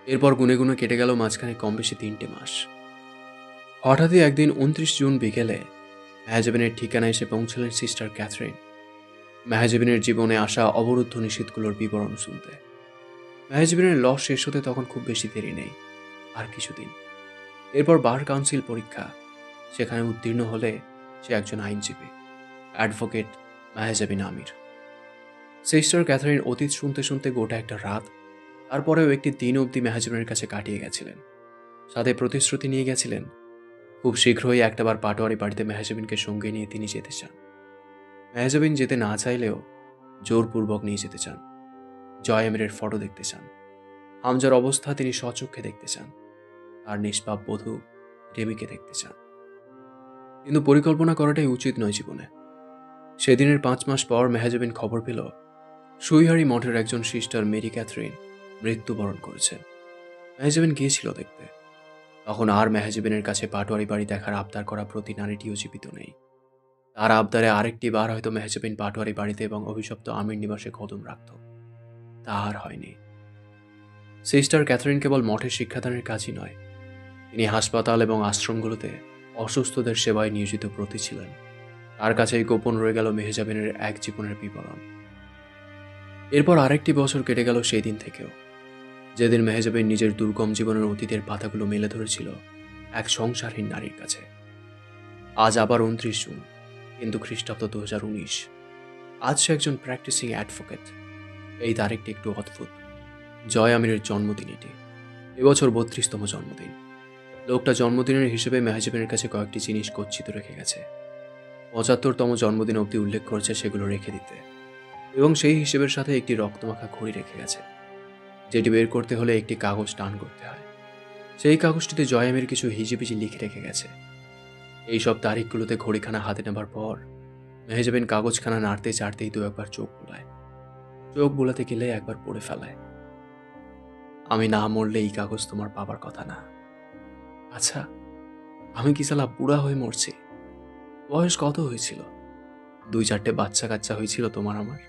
এরপর গুনে গুনে কেটে গেল মাঝখানে কম বেশি 3টে মাস। হঠাৎই একদিন 29 জুন বিকেলে মেহজাবিনের ঠিকানায় এসে পৌঁছলেন সিস্টার ক্যাথরিন, মেহজাবিনের জীবনে আসা অবরুদ্ধ নিষেধগুলোর বিবরণ শুনতে। মেহজাবিনের ল শেষ হতে তখন খুব বেশি দেরি নেই, আর কিছুদিন। এরপর বার কাউন্সিল পরীক্ষা, সেখানে উত্তীর্ণ হলে সে একজন আইনজীবী, অ্যাডভোকেট মেহজাবিন আমির। সিস্টার ক্যাথরিন অতীত শুনতে শুনতে গোটা একটা রাত, তারপরেও একটি দিন অবধি মেহজাবিনের কাছে কাটিয়ে গেছিলেন। সাথে প্রতিশ্রুতি নিয়ে গেছিলেন খুব শীঘ্রই একটাবার পাটোয়ারি বাড়িতে মেহজাবিনকে সঙ্গে নিয়ে তিনি যেতে চান। মেহজাবিন যেতে না চাইলেও জোরপূর্বক নিয়ে যেতে চান। জয় আমিরের ফটো দেখতে চান। হামজার অবস্থা তিনি স্বচক্ষে দেখতে চান। আর নিষ্পাপ বধূ রেমিকে দেখতে চান। কিন্তু পরিকল্পনা করাটাই উচিত নয় জীবনে। সেদিনের 5 মাস পর মেহজাবিন খবর পেল সুইহারি মঠের একজন সিস্টার মেরি ক্যাথরিন মৃত্যুবরণ করেছেন। মেহজাবিন গিয়েছিল দেখতে। তখন আর মেহজাবিনের কাছে পাটোয়ারি বাড়ি দেখার আবদার করা প্রতি নারীটিও জীবিত নেই। তার আবদারে আরেকটি বার হয়তো মেহজাবিন পাটোয়ারি বাড়িতে এবং অভিশপ্ত আমির নিবাসে কদম রাখত। তা আর হয়নি। সিস্টার ক্যাথরিন কেবল মঠের শিক্ষাদানের কাজই নয়, তিনি হাসপাতাল এবং আশ্রমগুলোতে অসুস্থদের সেবায় নিয়োজিত ব্রতী ছিলেন। তার কাছেই গোপন রয়ে গেল মেহজাবিনের এক জীবনের বিবরণ। এরপর আরেকটি বছর কেটে গেল সেই দিন থেকেও, যেদিন মেহজাবিন নিজের দুর্গম জীবনের অতীতের পাতাগুলো মেলে ধরেছিল এক সংসারহীন নারীর কাছে। আজ আবার 29 জুন, কিন্তু খ্রিস্টাব্দ 2019। আজ সে একজন প্র্যাকটিসিং অ্যাডভোকেট। এই তারিখটি একটু অদ্ভুত। জয় আমিরের জন্মদিন এটি। এবছর 32তম জন্মদিন। লোকটা জন্মদিনের হিসেবে মেহজাবিনের কাছে কয়েকটি জিনিস গচ্ছিত রেখে গেছে। 75তম জন্মদিন অবধি উল্লেখ করেছে সেগুলো রেখে দিতে, এবং সেই হিসেবের সাথে একটি রক্তমাখা ঘড়ি রেখে গেছে, যেটি বের করতে হলে একটি কাগজ টান করতে হয়। সেই কাগজটিতে জয় আমির কিছু হিজিবিজি লিখে রেখে গেছে। এই সব তারিখগুলোতে ঘড়িখানা হাতে নেবার পর মেহজাবিন কাগজখানা নাড়তে চাড়তেই দু একবার চোখ বুলায়। চোখ বুলাতে গেলে একবার পড়ে ফেলায়, আমি না মরলে এই কাগজ তোমার বাবার কথা না। আচ্ছা, আমি কি সালা বুড়া হয়ে মরছি? বয়স কত হয়েছিল? 2-4টে বাচ্চা কাচ্চা হয়েছিল তোমার আমার।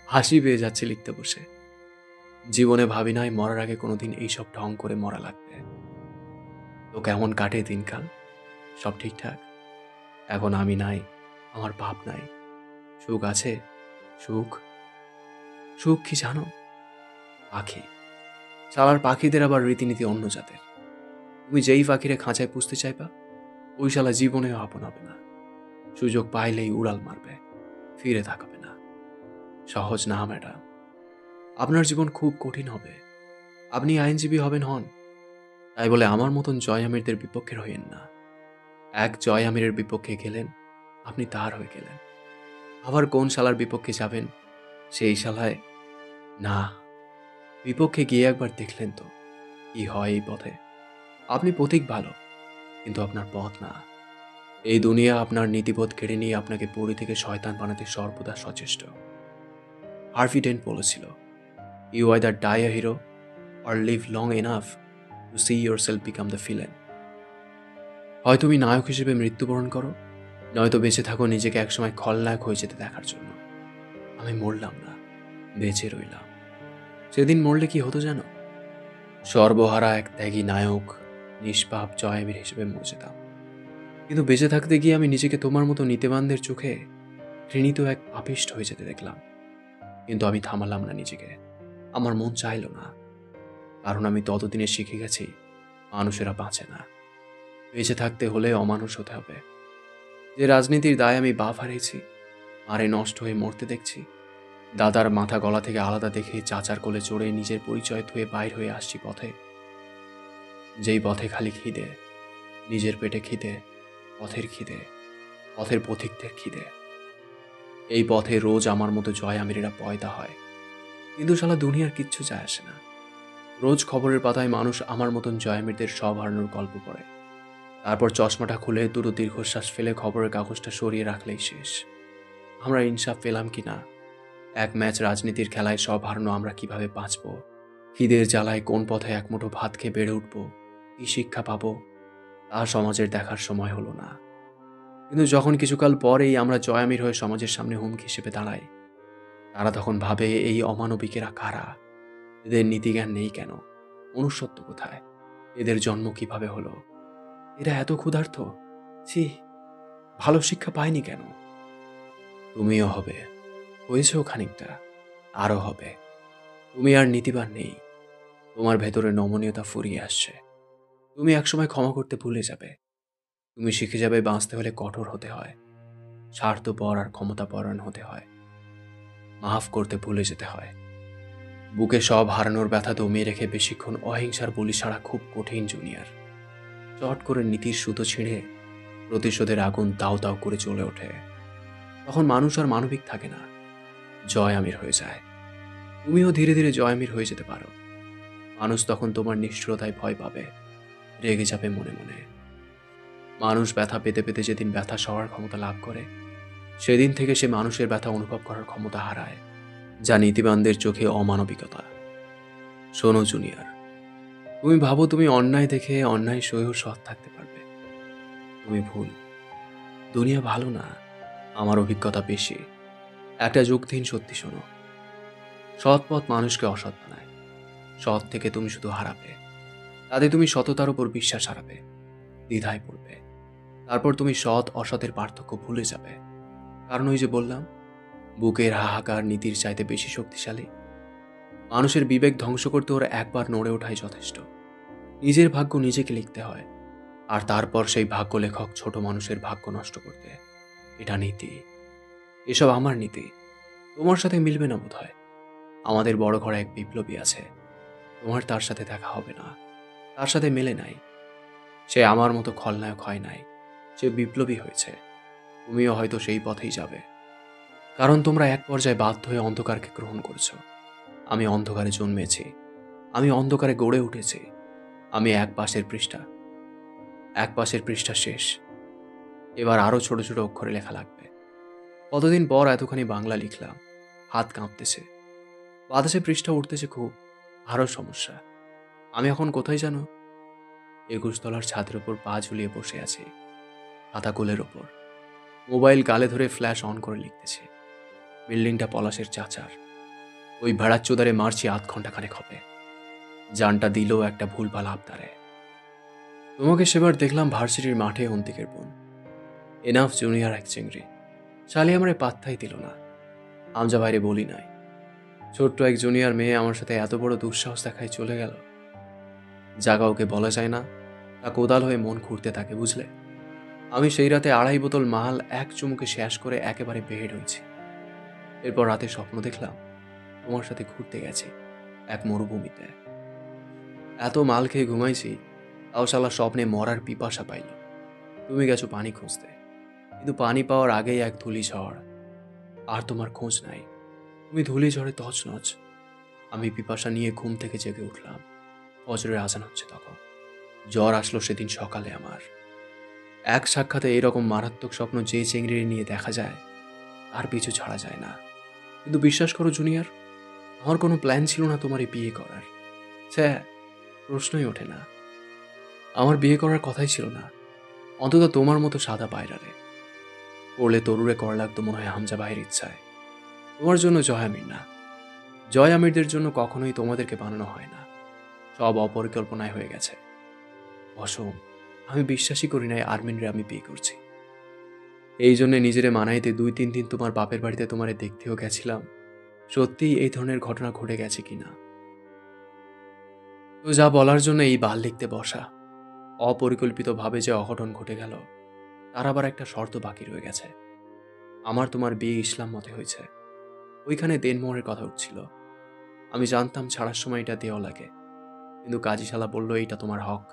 হাসি পেয়ে যাচ্ছে লিখতে বসে। জীবনে ভাবি নাই মরার আগে কোনোদিন এইসব ঢং করে মরা লাগবে। তো কেমন কাটে দিনকাল? সব ঠিকঠাক? এখন আমি নাই, আমার বাপ নাই, সুখ আছে? সুখ? সুখ কি জানো? পাখি। শালার পাখিদের আবার রীতিনীতি অন্য জাতের। তুমি যেই পাখিরে খাঁচায় পুষতে চাইবা, ওই শালা জীবনেও আপন হবে না। সুযোগ পাইলেই উড়াল মারবে, ফিরে তাকাবে না। সহজ না ম্যাডাম, আপনার জীবন খুব কঠিন হবে। আপনি আইনজীবী হবেন হন, তাই বলে আমার মতন জয় আমিরদের বিপক্ষে হইয়েন না। এক জয় আমিরের বিপক্ষে গেলেন, আপনি তার হয়ে গেলেন। আবার কোন শালার বিপক্ষে যাবেন, সেই শালায় না। বিপক্ষে গিয়ে একবার দেখলেন তো কি হয় এই পথে। আপনি পথিক ভালো, কিন্তু আপনার পথ না। এই দুনিয়া আপনার নীতিবোধ কেড়ে নিয়ে আপনাকে পরি থেকে শয়তান বানাতে সর্বদা সচেষ্ট। হার্ভি ডেন্ট বলেছিল, you either die a hero or live long enough to see yourself become the villain. হয় তুমি নায়ক হিসেবে মৃত্যুবরণ করো, নয়তো বেঁচে থাকো নিজেকে একসময় খলনায়ক হয়ে যেতে দেখার জন্য। আমি মরলাম না, বেঁচে রইলাম। সেদিন মরলে কি হতো জানো? সর্বহারা এক ত্যাগী নায়ক, নিষ্পাপ জয় আমির হিসেবে মরে যেতাম। কিন্তু বেঁচে থাকতে গিয়ে আমি নিজেকে তোমার মতো নীতিবানদের চোখে ঘৃণিত এক পাপিষ্ঠ হয়ে যেতে দেখলাম। কিন্তু আমি থামালাম না নিজেকে। আমার মন চাইল না, কারণ আমি ততদিনে শিখে গেছি মানুষেরা বাঁচে না। বেঁচে থাকতে হলে অমানুষ হতে হবে। যে রাজনীতির দায় আমি বাপ হারিয়েছি, মারে নষ্ট হয়ে মরতে দেখছি, দাদার মাথা গলা থেকে আলাদা দেখে চাচার কোলে চড়ে নিজের পরিচয় ধুয়ে বাইর হয়ে আসছি পথে। যেই পথে খালি খিদে, নিজের পেটে খিদে, পথের খিদে, পথের পথিকদের খিদে। এই পথে রোজ আমার মতো জয় আমিরেরা পয়দা হয়, কিন্তু শালা দুনিয়ার কিচ্ছু যায় আসে না। রোজ খবরের পাতায় মানুষ আমার মতন জয় আমিরদের সব হারানোর গল্প পড়ে, তারপর চশমাটা খুলে দুটো দীর্ঘশ্বাস ফেলে খবরের কাগজটা সরিয়ে রাখলেই শেষ। আমরা ইনসাফ পেলাম কি না? এক ম্যাচ রাজনীতির খেলায় সব হারানো আমরা কিভাবে বাঁচবো? খিদের জ্বালায় কোন পথে এক মুঠো ভাত খেয়ে বেড়ে উঠবো, কি শিক্ষা পাবো, তা সমাজের দেখার সময় হলো না। কিন্তু যখন কিছুকাল পরেই আমরা জয় আমির হয়ে সমাজের সামনে হুমকি হিসেবে দাঁড়াই, তারা তখন ভাবে এই অমানবিকেরা কারা, এদের নীতিজ্ঞান নেই কেন, মনুষ্যত্ব কোথায়, এদের জন্ম কিভাবে হলো, এরা এত ক্ষুধার্ত, ছি, ভালো শিক্ষা পায়নি কেন? তুমিও হবে, হয়েছেও খানিকটা, আরও হবে। তুমি আর নীতিবান নেই, তোমার ভেতরে নমনীয়তা ফুরিয়ে আসছে। তুমি একসময় ক্ষমা করতে ভুলে যাবে। তুমি শিখে যাবে বাঁচতে হলে কঠোর হতে হয়, স্বার্থপর আর ক্ষমতাপরায়ণ হতে হয়, মাফ করতে ভুলে যেতে হয়। বুকে সব হারানোর ব্যথা দমিয়ে রেখে বেশিক্ষণ অহিংসার বলি ছাড়া খুব কঠিন জুনিয়র। চট করে নীতির সুতো ছিঁড়ে প্রতিশোধের আগুন দাউ দাউ করে জ্বলে ওঠে। তখন মানুষ আর মানবিক থাকে না, জয় আমির হয়ে যায়। তুমিও ধীরে ধীরে জয় আমির হয়ে যেতে পারো। মানুষ তখন তোমার নিষ্ঠুরতায় ভয় পাবে, রেগে যাবে মনে মনে। মানুষ ব্যথা পেতে পেতে যেদিন ব্যথা সওয়ার ক্ষমতা লাভ করে, সেদিন থেকে সে মানুষের ব্যথা অনুভব করার ক্ষমতা হারায়, যা নীতিবানদের চোখে অমানবিকতা। শোনো জুনিয়র, তুমি ভাবো তুমি অন্যায় দেখে অন্যায় সয়েও সৎ থাকতে পারবে। তুমি ভুল। দুনিয়া ভালো না, আমার অভিজ্ঞতা বেশি। একটা যুগহীন সত্যি শোনো, সৎ পথ মানুষকে অসৎ বানায়। সৎ থেকে তুমি শুধু হারাবে, তাতে তুমি সততার উপর বিশ্বাস হারাবে, দ্বিধায় পড়বে। তারপর তুমি সৎ অসতের পার্থক্য ভুলে যাবে। কারণ ওই যে বললাম, বুকের হাহাকার নীতির চাইতে বেশি শক্তিশালী। মানুষের বিবেক ধ্বংস করতে ওরা একবার নড়ে ওঠাই যথেষ্ট। নিজের ভাগ্য নিজেকে লিখতে হয়, আর তারপর সেই ভাগ্য লেখক ছোট মানুষের ভাগ্য নষ্ট করতে। এটা নীতি। এসব আমার নীতি, তোমার সাথে মিলবে না বোধ হয়। আমাদের বড় ঘরে এক বিপ্লবী আছে, তোমার তার সাথে দেখা হবে না। তার সাথে মেলে নাই। সে আমার মতো খলনায়ক হয় নাই, সে বিপ্লবী হয়েছে। তুমিও হয়তো সেই পথেই যাবে, কারণ তোমরা এক পর্যায়ে বাধ্য হয়ে অন্ধকারকে গ্রহণ করেছো। আমি অন্ধকারে জন্মেছি, আমি অন্ধকারে গড়ে উঠেছি। আমি এক পাশের পৃষ্ঠা শেষ। এবার আরো ছোট ছোট অক্ষরে লেখা লাগবে। কতদিন পর এতখানি বাংলা লিখলাম, হাত কাঁপতেছে, বাতাসে পৃষ্ঠা উঠতেছে খুব। আরো সমস্যা। আমি এখন কোথায় জানো? 21 তলার ছাদের উপর পা ঝুলিয়ে বসে আছি, খাতা কোলের ওপর, মোবাইল গালে ধরে ফ্ল্যাশ অন করে লিখতেছি। বিল্ডিংটা পলাশের চাচার। ওই ভাড়ার চোদারে মারছি 8 ঘন্টা খানেক হবে। জানটা দিলেও একটা ভুলভাল আবদারে। তোমাকে সেবার দেখলাম ভার্সিটির মাঠে অন্তিকের বোন। এনাফ জুনিয়র এক চিংড়ি। শালি আমারে পাত্তাই দিল না। আমজা বাইরে বলি নাই। ছোট্ট এক জুনিয়র মেয়ে আমার সাথে এত বড় দুঃসাহস দেখায় চলে গেল। জাগা ওকে বলা যায় না, তা কোদাল হয়ে মন খুঁড়তে থাকে, বুঝলে? আমি সেই রাতে 2.5 বোতল মাল এক চুমুকে শেষ করে একেবারে বেহেড হয়েছি। এরপর রাতে স্বপ্ন দেখলাম তোমার সাথে ঘুরতে গেছি এক মরুভূমিতে। এত মাল খেয়ে ঘুমাইছি, তাও শালা স্বপ্নে মরার পিপাসা পাইল। তুমি গেছো পানি খুঁজতে, কিন্তু পানি পাওয়ার আগেই এক ধূলি ঝড়। আর তোমার খোঁজ নাই। তুমি ধূলি ঝড়ে তছনছ। আমি পিপাসা নিয়ে ঘুম থেকে জেগে উঠলাম। ফজরের আজান হচ্ছে তখন। জ্বর আসলো সেদিন সকালে আমার। এক সাক্ষাতে এরকম মারাত্মক স্বপ্ন যে চিংড়ি নিয়ে দেখা যায়, আর পিছু ছাড়া যায় না। কিন্তু বিশ্বাস করো জুনিয়র, আমার কোনো প্ল্যান ছিল না তোমার এই বিয়ে করার। স্যার, প্রশ্নই ওঠে না। আমার বিয়ে করার কথাই ছিল না, অন্তত তোমার মতো সাদা পায়রারে। পড়লে তরুরে কর লাগতো মনে হয় হামজা ভাইয়ের ইচ্ছায়। তোমার জন্য জয় আমির না। জয় আমিরদের জন্য কখনোই তোমাদেরকে বানানো হয় না। সব অপরিকল্পনায় হয়ে গেছে। অসম, আমি বিশ্বাসই করি নাই আর্মিনরে আমি বিয়ে করছি। এই জন্য নিজেরে মানাইতে 2-3 দিন তোমার বাপের বাড়িতে তোমারে দেখতেও গেছিলাম, সত্যিই এই ধরনের ঘটনা ঘটে গেছে কিনা। তো যা বলার জন্য এই বাল লিখতে বসা। অপরিকল্পিতভাবে যে অঘটন ঘটে গেল, তার আবার একটা শর্ত বাকি রয়ে গেছে। আমার তোমার বিয়ে ইসলাম মতে হয়েছে। ওইখানে দেনমোহরের কথা উঠছিল। আমি জানতাম ছাড়ার সময় এটা দেওয়া লাগে, কিন্তু কাজী শালা বলল এইটা তোমার হক।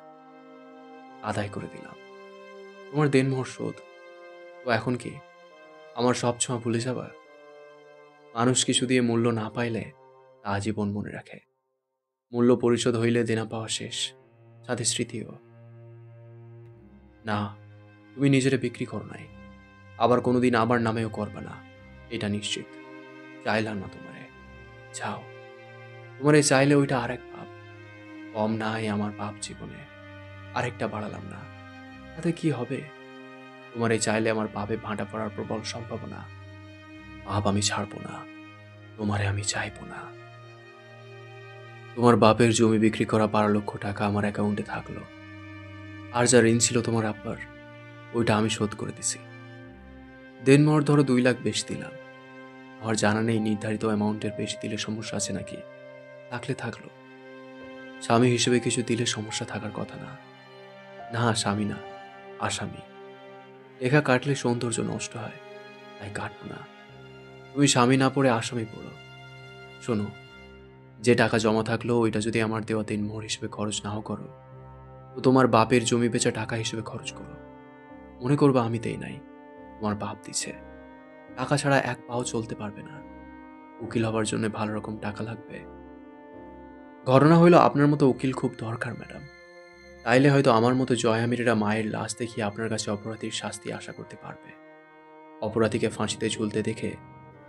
আদায় করে দিলাম। তোমার দেনমোহর শোধ। তো এখন কি, আমার সব ছোঁয়া ভুলে যাবা? মানুষ কিছু দিয়ে মূল্য না পাইলে তা আজীবন মনে রাখে। মূল্য পরিশোধ হইলে দেনা পাওয়া শেষ, সাথে স্মৃতিও। না, তুমি নিজেরে বিক্রি করো নাই, আবার কোনোদিন আমার নামেও করবা না, এটা নিশ্চিত। চাইলাম না তোমারে। যাও, তোমারে চাইলে ওইটা আরেক পাপ। কম নাই আমার পাপ জীবনে, আরেকটা বাড়ালাম না, তাতে কি হবে? তোমারে চাইলে আমার পাপে ভাঁটা পড়ার প্রবল সম্ভাবনা। পাপ আমি ছাড়বো না, তোমারে আমি চাইবো না। তোমার বাপের জমি বিক্রি করা 12 লক্ষ টাকা আমার অ্যাকাউন্টে থাকলো। আর যা ঋণ ছিল তোমার আব্বার, ওইটা আমি শোধ করে দিছি। দেনমোহর ধরো 2 লাখ বেশি দিলাম। আমার জানা নেই নির্ধারিত অ্যামাউন্টের বেশি দিলে সমস্যা আছে নাকি। থাকলে থাকলো। স্বামী হিসেবে কিছু দিলে সমস্যা থাকার কথা না। না, স্বামী না, আসামি। লেখা কাটলে সৌন্দর্য নষ্ট হয়, তাই কাটবো না। তুমি স্বামী না পড়ে আসামি পড়ো। শোনো, যে টাকা জমা থাকলো ওইটা যদি আমার দেওয়া দিনমোহর হিসেবে খরচ নাও করো, তো তোমার বাপের জমি বেচা টাকা হিসেবে খরচ করো। মনে করবা আমি দেই নাই, তোমার বাপ দিছে। টাকা ছাড়া এক পাও চলতে পারবে না। উকিল হবার জন্য ভালো রকম টাকা লাগবে। ঘটনা হইল আপনার মতো উকিল খুব দরকার ম্যাডাম। তাইলে হয়তো আমার মতো জয় আমিরেরা মায়ের লাশ দেখিয়ে আপনার কাছে অপরাধীর শাস্তি আশা করতে পারবে। অপরাধীকে ফাঁসিতে ঝুলতে দেখে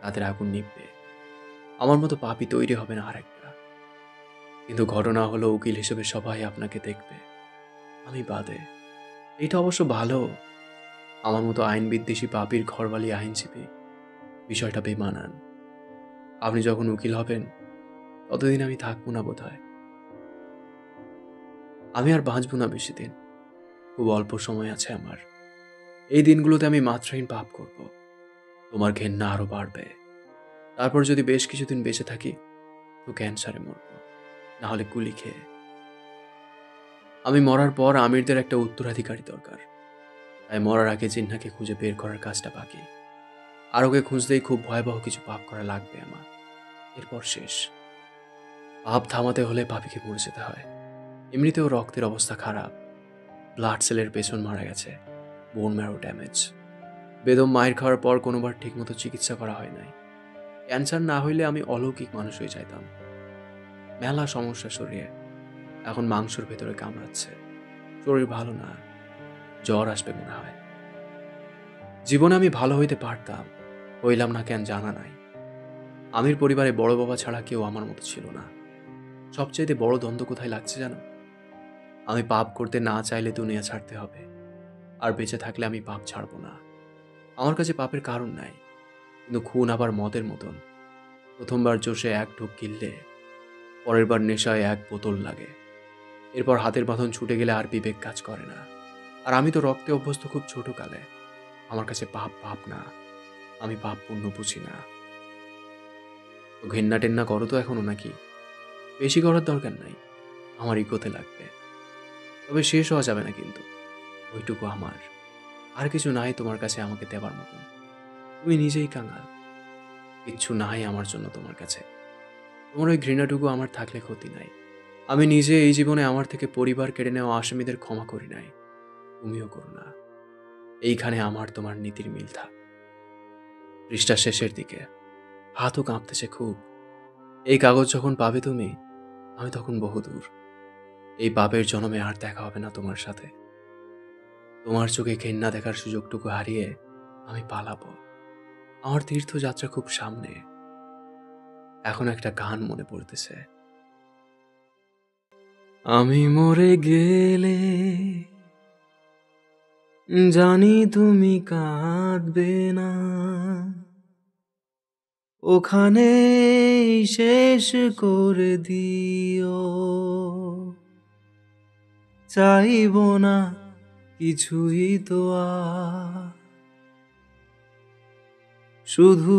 তাদের আগুন নিভবে। আমার মতো পাপী তৈরি হবে না আরেকটা। কিন্তু ঘটনা হলো উকিল হিসেবে সবাই আপনাকে দেখবে, আমি বাদে। এটা অবশ্য ভালো। আমার মতো আইন বিদ্বেষী পাপীর ঘরবালি আইনজীবী, বিষয়টা বেমানান। আপনি যখন উকিল হবেন ততদিন আমি থাকবো না বোধহয়। আমি আর বাঁচব না বেশি দিন, খুব অল্প সময় আছে আমার। এই দিনগুলোতে আমি মাত্রাহীন পাপ করব, তোমার ঘেন্না আরো বাড়বে। তারপর যদি বেশ কিছুদিন বেঁচে থাকি তো ক্যান্সারে মরব, না হলে গুলি খেয়ে। আমি মরার পর আমিরদের একটা উত্তরাধিকারী দরকার, তাই মরার আগে জিন্নাকে খুঁজে বের করার কাজটা বাকি। আর ওকে খুঁজতেই খুব ভয়াবহ কিছু পাপ করা লাগবে আমার, এরপর শেষ। পাপ থামাতে হলে পাপীকে মরে যেতে হয়। এমনিতেও রক্তের অবস্থা খারাপ, ব্লাড সেলের পেছন মারা গেছে, বোন ম্যারো ড্যামেজ। বেদম মায়ের খাওয়ার পর কোনোবার ঠিকমতো চিকিৎসা করা হয় নাই। ক্যান্সার না হইলে আমি অলৌকিক মানুষ হয়ে যাইতাম। মেলা সমস্যা শরীরে, এখন মাংসর ভেতরে কামড়াচ্ছে, শরীর ভালো না, জ্বর আসবে মনে হয়। জীবনে আমি ভালো হইতে পারতাম, হইলাম না কেন জানা নাই। আমির পরিবারে বড় বাবা ছাড়া কেউ আমার মতো ছিল না। সবচাইতে বড় দ্বন্দ্ব কোথায় লাগছে জানো? আমি পাপ করতে না চাইলে দুনিয়া ছাড়তে হবে, আর বেঁচে থাকলে আমি পাপ ছাড়ব না। আমার কাছে পাপের কারণ নাই, কিন্তু খুন আবার মদের মতন। প্রথমবার জোশে এক ঢোক গিললে পরের বার নেশায় এক বোতল লাগে। এরপর হাতের বাঁধন ছুটে গেলে আর বিবেক কাজ করে না। আর আমি তো রক্তে অভ্যস্ত খুব ছোট কালে। আমার কাছে পাপ পাপ না, আমি পাপ পুণ্য বুঝি না। তো ঘেন্না টেন্না করো তো এখনো নাকি? বেশি করার দরকার নাই, আমার ইগোতে লাগবে। তবে শেষ হওয়া যাবে না কিন্তু, ওইটুকু আমার। আর কিছু নাই তোমার কাছে আমাকে দেবার মতন। তুমি নিজেই কাঙাল, কিচ্ছু নাই আমার জন্য তোমার কাছে। তোমার ওই ঘৃণাটুকু আমার থাকলে ক্ষতি নাই। আমি নিজে এই জীবনে আমার থেকে পরিবার কেড়ে নেওয়া আসামিদের ক্ষমা করি নাই, তুমিও করো না। এইখানে আমার তোমার নীতির মিল থাক। পৃষ্ঠা শেষের দিকে, হাতও কাঁপতেছে খুব। এই কাগজ যখন পাবে তুমি, আমি তখন বহুদূর। এই পাপের জন্মে আর দেখা হবে না তোমার সাথে। তোমার চোখে ঘেন্না দেখার সুযোগটুকু হারিয়ে আমি পালাবো। আমার তীর্থযাত্রা খুব সামনে। এখন একটা গান মনে পড়তেছে। আমি মরে গেলে জানি তুমি কাঁদবে না, ওখানে শেষ করে দিও। চাইব না কিছুই তো আর, শুধু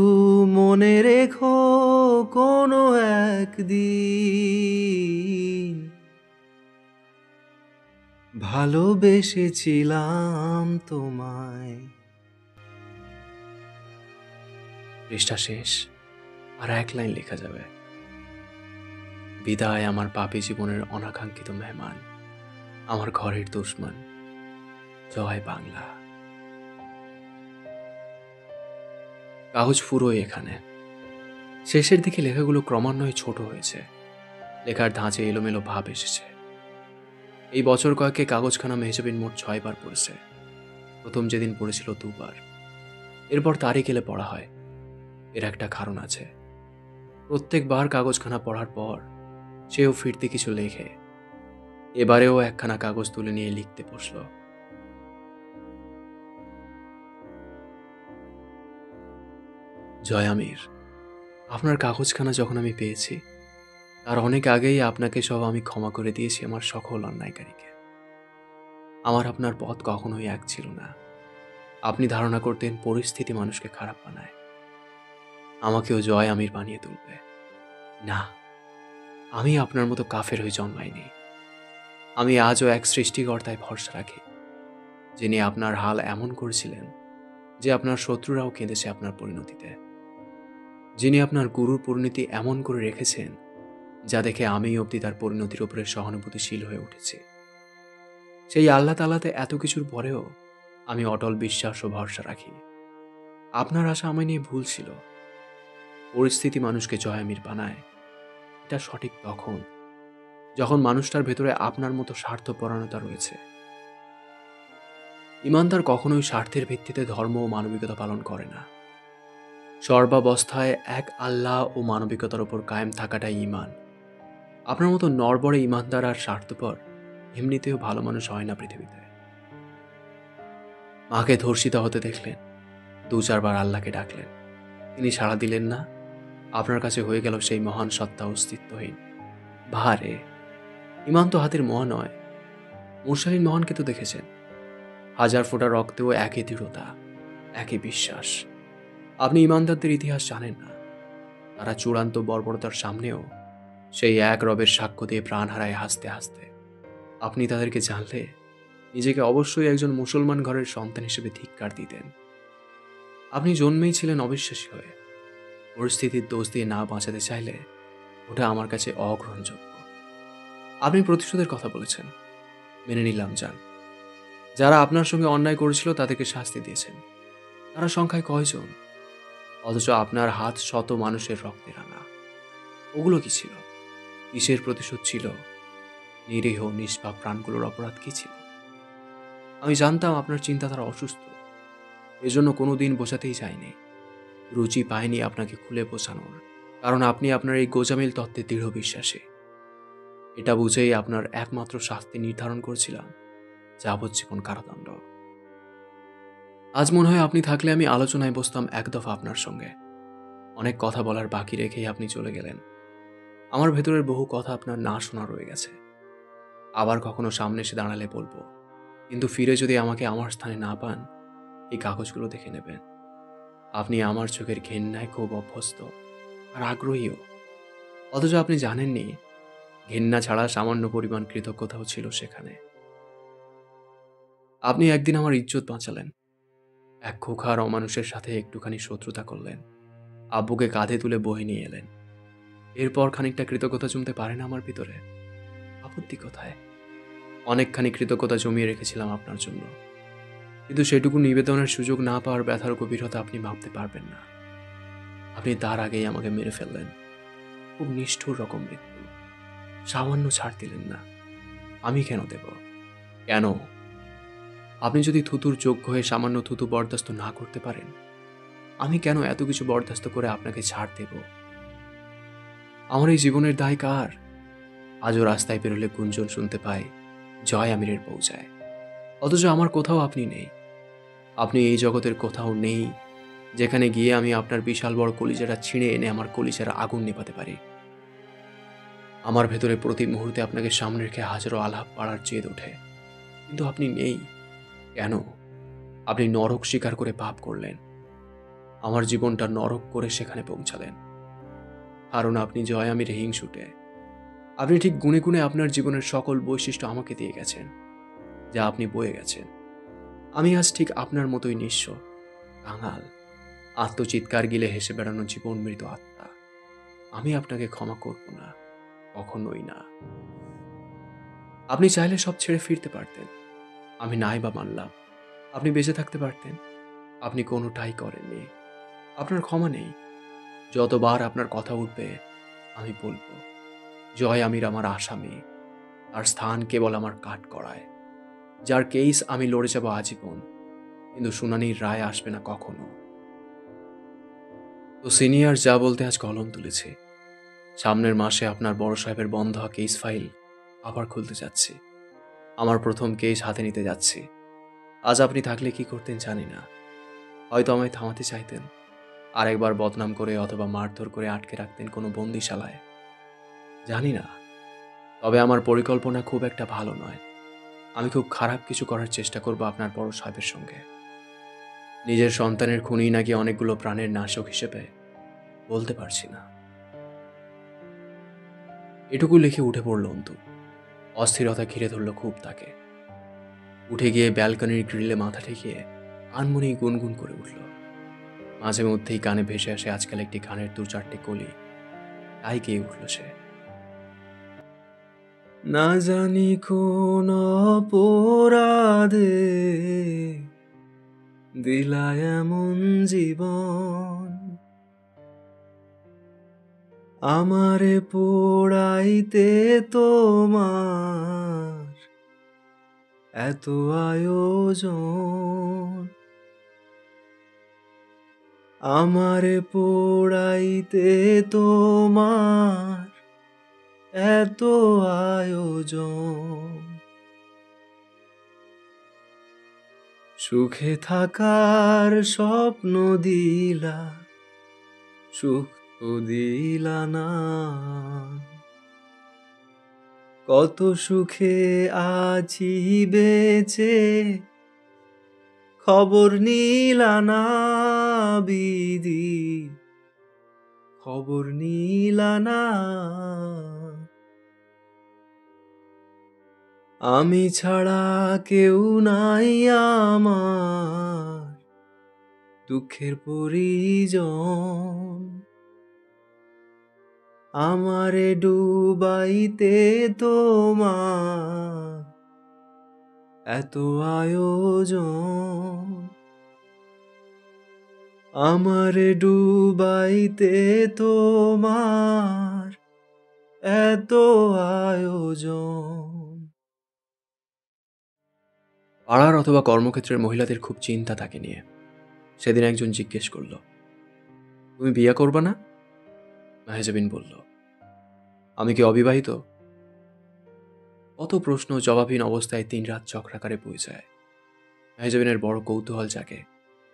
মনে রেখো কোনো একদিন ভালোবেসেছিলাম তোমায়। পৃষ্ঠা শেষ, আর এক লাইন লেখা যাবে। বিদায় আমার পাপী জীবনের অনাকাঙ্ক্ষিত মেহমান, আমার ঘরের দুশমন। জয় বাংলা। কাগজ পুরোই এখানে। শেষের দিকে লেখাগুলো ক্রমান্বয়ে ছোট হয়েছে, লেখার ধাঁচে এলোমেলো ভাব এসেছে। এই বছর কয়েকে কাগজখানা মেহজাবিন মোট 6 বার পড়েছে। প্রথম যেদিন পড়েছিল 2 বার। এরপর তারিখ এলে পড়া হয়। এর একটা কারণ আছে। প্রত্যেকবার কাগজখানা পড়ার পর সেও ফিরতে কিছু লেখে। এবারেও একখানা কাগজ তুলে নিয়ে লিখতে বসল। জয় আমির, আপনার কাগজখানা যখন আমি পেয়েছি তার অনেক আগেই আপনাকে সহ আমি ক্ষমা করে দিয়েছি আমার সকল অন্যায়কারীকে। আমার আপনার পথ কখনোই এক ছিল না। আপনি ধারণা করতেন পরিস্থিতি মানুষকে খারাপ বানায়, আমাকেও জয় আমির বানিয়ে তুলবে। না, আমি আপনার মতো কাফের হয়ে জন্মাইনি। আমি আজও এক সৃষ্টিকর্তায় ভরসা রাখি, যিনি আপনার হাল এমন করেছিলেন যে আপনার শত্রুরাও কেঁদেছে আপনার পরিণতিতে, যিনি আপনার গুরুর পরিণতি এমন করে রেখেছেন যা দেখে আমি অবধি তার পরিণতির উপরে সহানুভূতিশীল হয়ে উঠেছি। সেই আল্লাহ তাআলাতে এত কিছুর পরেও আমি অটল বিশ্বাস ও ভরসা রাখি। আপনার আশা আমায় নিয়ে ভুল ছিল। পরিস্থিতি মানুষকে জয় আমির বানায়, এটা সঠিক তখন যখন মানুষটার ভেতরে আপনার মতো স্বার্থপরায়ণতা রয়েছে। ইমানদার কখনোই স্বার্থের ভিত্তিতে ধর্ম ও মানবিকতা পালন করে না। সর্বাবস্থায় এক আল্লাহ ও মানবিকতার উপর কায়েম থাকাটাই ঈমান। আপনার মতো নড়বড়ে ঈমানদার আর স্বার্থপর এমনিতেও ভালো মানুষ হয় না পৃথিবীতে। মাকে ধর্ষিতা হতে দেখলেন, ২-৪ বার আল্লাহকে ডাকলেন, তিনি সাড়া দিলেন না। আপনার কাছে হয়ে গেল সেই মহান সত্তা অস্তিত্বহীন। ভারে, ইমান তো হাতের মোয়া নয়। মুরসালিন মহানকে তো দেখেছেন, হাজার ফোঁটা রক্তেও একই দৃঢ়তা, একই বিশ্বাস। আপনি ইমানদারদের ইতিহাস জানেন না, তারা চূড়ান্ত বর্বরতার সামনেও সেই এক রবের সাক্ষ্য দিয়ে প্রাণ হারায় হাসতে হাসতে। আপনি তাদেরকে জানলে নিজেকে অবশ্যই একজন মুসলমান ঘরের সন্তান হিসেবে ধিক্কার দিতেন। আপনি জন্মেই ছিলেন অবিশ্বাসী হয়ে। পরিস্থিতির দোষ দিয়ে না বাঁচাতে চাইলে ওটা আমার কাছে অগ্রহণযোগ্য। আপনি প্রতিশোধের কথা বলেছেন, মেনে নিলাম যান। যারা আপনার সঙ্গে অন্যায় করেছিল তাদেরকে শাস্তি দিয়েছেন, তারা সংখ্যায় কয়জন? অথচ আপনার হাত শত মানুষের রক্তে রাঙা। ওগুলো কি ছিল? কিসের প্রতিশোধ ছিল? নিরীহ নিষ্পাপ প্রাণগুলোর অপরাধ কি ছিল? আমি জানতাম আপনার চিন্তাধারা অসুস্থ, এজন্য কোনোদিন বোঝাতেই চাইনি, রুচি পাইনি আপনাকে খুলে বোঝানোর। কারণ আপনি আপনার এই গোজামিল তত্ত্বে দৃঢ় বিশ্বাসী। এটা বুঝেই আপনার একমাত্র শাস্তি নির্ধারণ করেছিলাম, যাবজ্জীবন কারাদণ্ড। আজ মনে হয় আপনি থাকলে আমি আলোচনায় বসতাম এক দফা আপনার সঙ্গে। অনেক কথা বলার বাকি রেখেই আপনি চলে গেলেন। আমার ভেতরের বহু কথা আপনার না শোনা রয়ে গেছে। আবার কখনো সামনে এসে দাঁড়ালে বলবো, কিন্তু ফিরে যদি আমাকে আমার স্থানে না পান, এই কাগজগুলো দেখে নেবেন। আপনি আমার চোখের ঘেন্নায় খুব অভ্যস্ত আর আগ্রহীও। অথচ আপনি জানেননি, ঘেন্না ছাড়া সামান্য পরিমাণ কৃতজ্ঞতাও ছিল সেখানে। আপনি একদিন আমার ইজ্জত বাঁচালেন, এক খোখার অমানুষের সাথে একটুখানি শত্রুতা করলেন, আব্বুকে কাঁধে তুলে বয়ে নিয়ে এলেন। এরপর খানিকটা কৃতজ্ঞতা জমতে পারে না আমার ভিতরে? আপত্তি কোথায়? অনেকখানি কৃতজ্ঞতা জমিয়ে রেখেছিলাম আপনার জন্য, কিন্তু সেটুকু নিবেদনের সুযোগ না পাওয়ার ব্যথার গভীরতা আপনি ভাবতে পারবেন না। আপনি তার আগেই আমাকে মেরে ফেললেন, খুব নিষ্ঠুর রকম মৃত্যু। সামান্য ছাড় দিলেন না। আমি কেন দেব? কেন? আপনি যদি থুতুর যোগ্য হয়ে সামান্য থুতু বরদাস্ত না করতে পারেন, আমি কেন এত কিছু বরদাস্ত করে আপনাকে ছাড় দেব? আমার এই জীবনের দায় কার? আজও রাস্তায় বেরোলে গুঞ্জন শুনতে পাই, জয় আমিরের বউ যায়। অথচ আমার কোথাও আপনি নেই। আপনি এই জগতের কোথাও নেই যেখানে গিয়ে আমি আপনার বিশাল বড় কলিজাটা ছিঁড়ে এনে আমার কলিজার আগুন নেভাতে পারি। আমার ভেতরে প্রতি মুহূর্তে আপনাকে সামনে রেখে হাজারো আলাপ পাড়ার জেদ ওঠে, কিন্তু আপনি নেই। কেন? আপনি নরক স্বীকার করে পাপ করলেন, আমার জীবনটা নরক করে সেখানে পৌঁছালেন। কারণ আপনি জয় আমির হিংসুটে। আপনি ঠিক গুণে গুণে আপনার জীবনের সকল বৈশিষ্ট্য আমাকে দিয়ে গেছেন, যা আপনি বয়ে গেছেন। আমি আজ ঠিক আপনার মতোই নিঃস্ব, কাঙাল, আত্মচিৎকার গিলে হেসে বেড়ানো জীবন মৃত আত্মা। আমি আপনাকে ক্ষমা করব না, কখনোই না। আপনি চাইলে সব ছেড়ে ফিরতে পারতেন, আমি নাই বা মানলাম। আপনি বেঁচে থাকতে পারতেন, আপনি কোনোটাই করেননি। আপনার ক্ষমা নেই। যতবার আপনার কথা উঠবে আমি বলবো, জয় আমির আমার আসামি, তার স্থান কেবল আমার কাঠগড়ায়। যার কেস আমি লড়ে যাব আজীবন, কিন্তু শুনানির রায় আসবে না কখনো। তো সিনিয়র যা বলতে আজ কলম তুলেছি। সামনের মাসে আপনার বড় সাহেবের বন্ধ হওয়া কেস ফাইল আবার খুলতে যাচ্ছি। আমার প্রথম কেস হাতে নিতে যাচ্ছি। আজ আপনি থাকলে কি করতেন জানি না। হয়তো আমায় থামাতে চাইতেন, আরেকবার বদনাম করে অথবা মারধর করে আটকে রাখতেন কোনো বন্দিশালায়। জানি না, তবে আমার পরিকল্পনা খুব একটা ভালো নয়। আমি খুব খারাপ কিছু করার চেষ্টা করব আপনার বড় সাহেবের সঙ্গে। নিজের সন্তানের খুনি নাকি অনেকগুলো প্রাণের নাশক হিসেবে বলতে পারছি না। এটুকু লিখে উঠে পড়ল অন্তু। অস্থিরতা ঘিরে ধরল খুব তাকে। উঠে গিয়ে ব্যালকনির গ্রিলে মাথা ঠেকিয়ে আনমনেই গুনগুন করে উঠল। মাঝে মধ্যেই কানে ভেসে আসে আজকাল একটি গানের ২-৪টে কলি, তাই গেয়ে উঠল সে। না জানি কোন অপরাধে দিলা এমন জীবন, আমারে পোড়াইতে তোমার এত আয়োজন, আমারে পোড়াইতে তোমার এত আয়োজন। সুখে থাকার স্বপ্ন দিলা, সুখ তো দিলা না। কত সুখে আছি বেঁচে, খবর নিলা না বিধি, খবর নিলা না। আমি ছাড়া কেউ নাই আমার, দুঃখের পরিজন। আমারে ডুবাইতে তোমার এত আয়োজন। আমারে ডুবাইতে তোমার এত আয়োজন। পাড়ার অথবা কর্মক্ষেত্রের মহিলাদের খুব চিন্তা থাকে নিয়ে। সেদিন একজন জিজ্ঞেস করল, তুমি বিয়ে করবা না? মেহজাবিন বলল, আমি কি অবিবাহিত? কত প্রশ্ন জবাবহীন অবস্থায় 3 রাত চক্রাকারে বয়ে যায়। মেহজাবিনের বড় কৌতূহল জাগে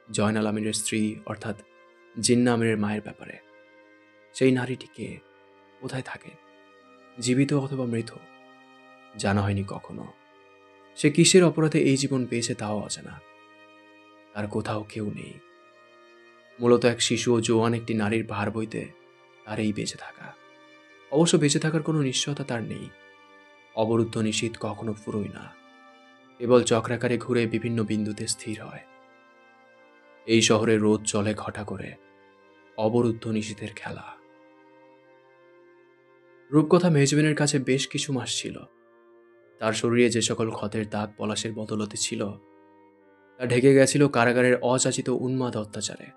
জয়নাল আমিরের স্ত্রী অর্থাৎ জিন্না আমিরের মায়ের ব্যাপারে। সেই নারীটি কে, কোথায় থাকে, জীবিত অথবা মৃত? জানা হয়নি কখনো। সে কিসের অপরাধে এই জীবন পেয়েছে তাও অজানা। তার কোথাও কেউ নেই। মূলত এক শিশু ও জোয়ান একটি নারীর ভার বইতে তার এই বেঁচে থাকা। অবশ্য বেঁচে থাকার কোনো নিশ্চয়তা তার নেই। অবরুদ্ধ নিশীথ কখনো ফুরোয় না, কেবল চক্রাকারে ঘুরে বিভিন্ন বিন্দুতে স্থির হয়। এই শহরে রোদ চলে ঘটা করে, অবরুদ্ধ নিশীথের খেলা। রূপকথা মেহজাবিনের কাছে বেশ কিছু মাস ছিল। তার শরীরে যে সকল ক্ষতের দাগ পলাশের বদলতে ছিল, তা ঢেকে গেছিল কারাগারের অযাচিত উন্মাদ অত্যাচারে।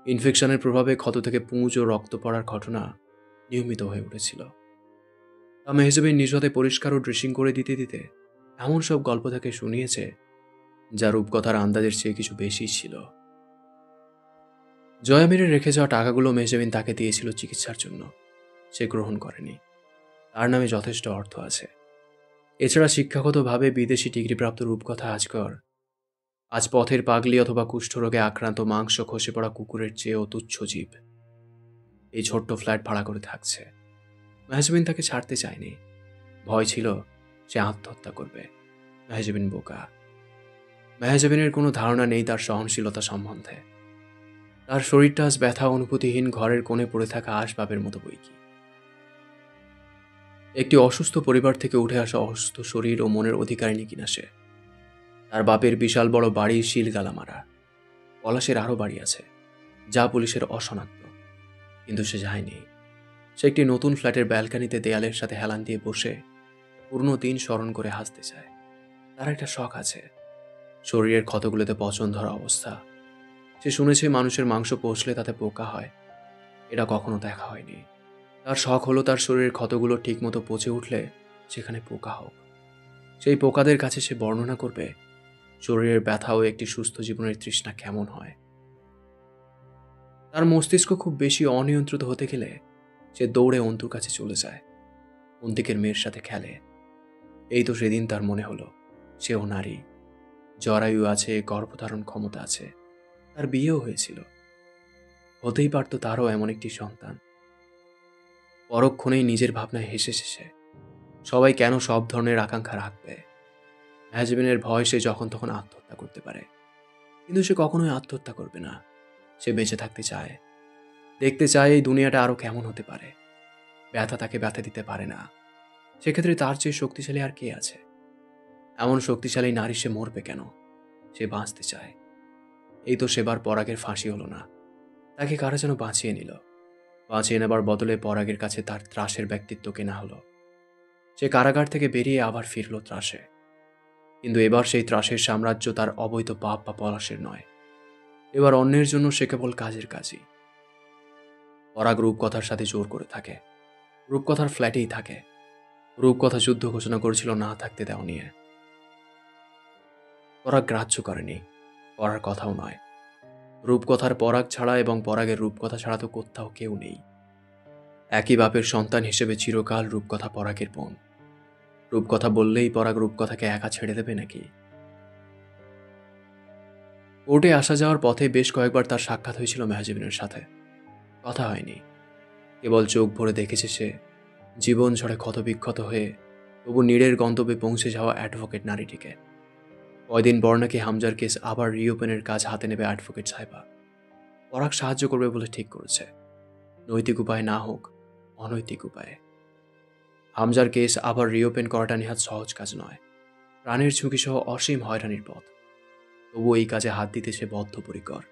ইনফেকশনের প্রভাবে ক্ষত থেকে পুঁজ ও রক্ত পড়ার ঘটনা নিয়মিত হয়ে উঠেছিল। তা মেহজাবিন নিজ হাতে পরিষ্কার ও ড্রেসিং করে দিতে দিতে এমন সব গল্প তাকে শুনিয়েছে, যা রূপকথার আন্দাজের চেয়ে কিছু বেশি ছিল। জয়ামিরের রেখে যাওয়া টাকাগুলো মেহজাবিন তাকে দিয়েছিল চিকিৎসার জন্য। সে গ্রহণ করেনি। তার নামে যথেষ্ট অর্থ আছে। এছাড়া শিক্ষাগতভাবে বিদেশি ডিগ্রিপ্রাপ্ত রূপকথা আজ পথের পাগলি অথবা কুষ্ঠরোগে আক্রান্ত মাংস খসে পড়া কুকুরের চেয়েও তুচ্ছ জীব। এই ছোট্ট ফ্ল্যাট ভাড়া করে থাকছে। মেহজাবিন তাকে ছাড়তে চায়নি। ভয় ছিল সে আত্মহত্যা করবে। মেহজাবিন বোকা। মেহজাবিনের কোনো ধারণা নেই তার সহনশীলতা সম্বন্ধে। তার শরীরটা আজ ব্যথা অনুভূতিহীন ঘরের কোণে পড়ে থাকা আসবাবের মতো বইকি। একটি অসুস্থ পরিবার থেকে উঠে আসা অসুস্থ শরীর ও মনের অধিকারিণী কিনা সে। তার বাপের বিশাল বড় বাড়ি শিলগালা মারা। পলাশের আরও বাড়ি আছে, যা পুলিশের অশনাক্ত, কিন্তু সে যায়নি। সে একটি নতুন ফ্ল্যাটের ব্যালকানিতে দেয়ালের সাথে হেলান দিয়ে বসে পুরনো দিন স্মরণ করে হাসতে চায়। তার একটা শখ আছে, শরীরের ক্ষতগুলোতে পচন ধরা অবস্থা। সে শুনেছে মানুষের মাংস পচলে তাতে পোকা হয়। এটা কখনো দেখা হয়নি। তার শখ হলো তার শরীরের ক্ষতগুলো ঠিকমতো পচে উঠলে সেখানে পোকা হোক। সেই পোকাদের কাছে সে বর্ণনা করবে শরীরের ব্যথা ও একটি সুস্থ জীবনের তৃষ্ণা কেমন হয়। তার মস্তিষ্ক খুব বেশি অনিয়ন্ত্রিত হতে গেলে সে দৌড়ে অন্তুর কাছে চলে যায়, অন্তিকের মেয়ের সাথে খেলে। এই তো সেদিন তার মনে হলো সেও নারী, জরায়ু আছে, গর্ভধারণ ক্ষমতা আছে, তার বিয়েও হয়েছিল। হতেই পারত তারও এমন একটি সন্তান। পরক্ষণেই নিজের ভাবনায় হেসে শেষে সবাই কেন সব ধরনের আকাঙ্ক্ষা রাখবে। মেহজাবিনের ভয় সে যখন তখন আত্মহত্যা করতে পারে, কিন্তু সে কখনোই আত্মহত্যা করবে না। সে বেঁচে থাকতে চায়, দেখতে চায় এই দুনিয়াটা আরো কেমন হতে পারে। ব্যথা তাকে ব্যথা দিতে পারে না। সেক্ষেত্রে তার চেয়ে শক্তিশালী আর কে আছে? এমন শক্তিশালী নারী সে মরবে কেন? সে বাঁচতে চায়। এই তো সেবার পরাগের ফাঁসি হলো না, তাকে কারা যেন বাঁচিয়ে নিল। বাঁচিয়ে নেবার বদলে পরাগের কাছে তার ত্রাসের ব্যক্তিত্ব কেনা হলো। সে কারাগার থেকে বেরিয়ে আবার ফিরল ত্রাসে, কিন্তু এবার সেই ত্রাসের সাম্রাজ্য তার অবৈধ পাপ বা পলাশের নয়। এবার অন্যের জন্য সে কেবল কাজের কাজই। পরাগ রূপকথার সাথে জোর করে থাকে, রূপকথার ফ্ল্যাটেই থাকে। রূপকথা যুদ্ধ ঘোষণা করেছিল না থাকতে দেওয়া নিয়ে। পরাগ গ্রাহ্য করেনি, করার কথাও নয়। রূপকথার পরাগ ছাড়া এবং পরাগের রূপকথা ছাড়া তো কোথাও কেউ নেই। একই বাপের সন্তান হিসেবে চিরকাল রূপকথা পরাগের বোন। রূপকথা বললেই পরাগ রূপকথাকে একা ছেড়ে দেবে নাকি? কোর্টে আসা যাওয়ার পথে বেশ কয়েকবার তার সাক্ষাৎ হয়েছিল মেহজাবিনের সাথে। কথা হয়নি, কেবল চোখ ভরে দেখেছে সে জীবন ঝড়ে ক্ষতবিক্ষত হয়ে তবু নীড়ের গন্তব্যে পৌঁছে যাওয়া অ্যাডভোকেট নারীটিকে। কয়দিন পর নাকি হামজার কেস আবার রিওপেনের কাজ হাতে নেবে অ্যাডভোকেট সাহেবা। পরাগ সাহায্য করবে বলে ঠিক করেছে, নৈতিক উপায় না হোক, অনৈতিক উপায়ে। হামজার কেস আবার রিওপেন করাটা নেহাত সহজ কাজ নয়, প্রাণের ঝুঁকি সহ অসীম হয়রানির পথ। তবু এই কাজে হাত দিতে সে বদ্ধপরিকর।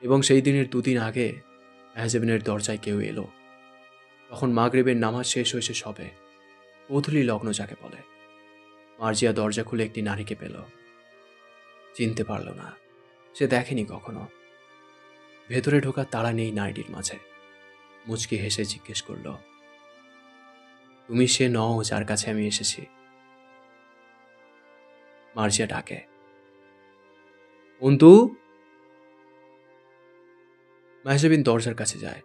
এবং সেই দিনের 2 দিন আগে মেহজাবিনের দরজায় কেউ এলো। তখন মাগরিবের নামাজ শেষ হয়েছে সবে, গোধূলি লগ্ন যাকে বলে। মার্জিয়া দরজা খুলে একটি নারীকে পেল। চিনতে পারল না, সে দেখেনি কখনো। ভেতরে ঢোকার তাড়া নেই নারীটির মাঝে। মুচকি হেসে জিজ্ঞেস করল, তুমি সে নও যার কাছে আমি এসেছি? মার্জিয়া ডাকে, অন্তু। মেহজাবিন দরজার কাছে যায়।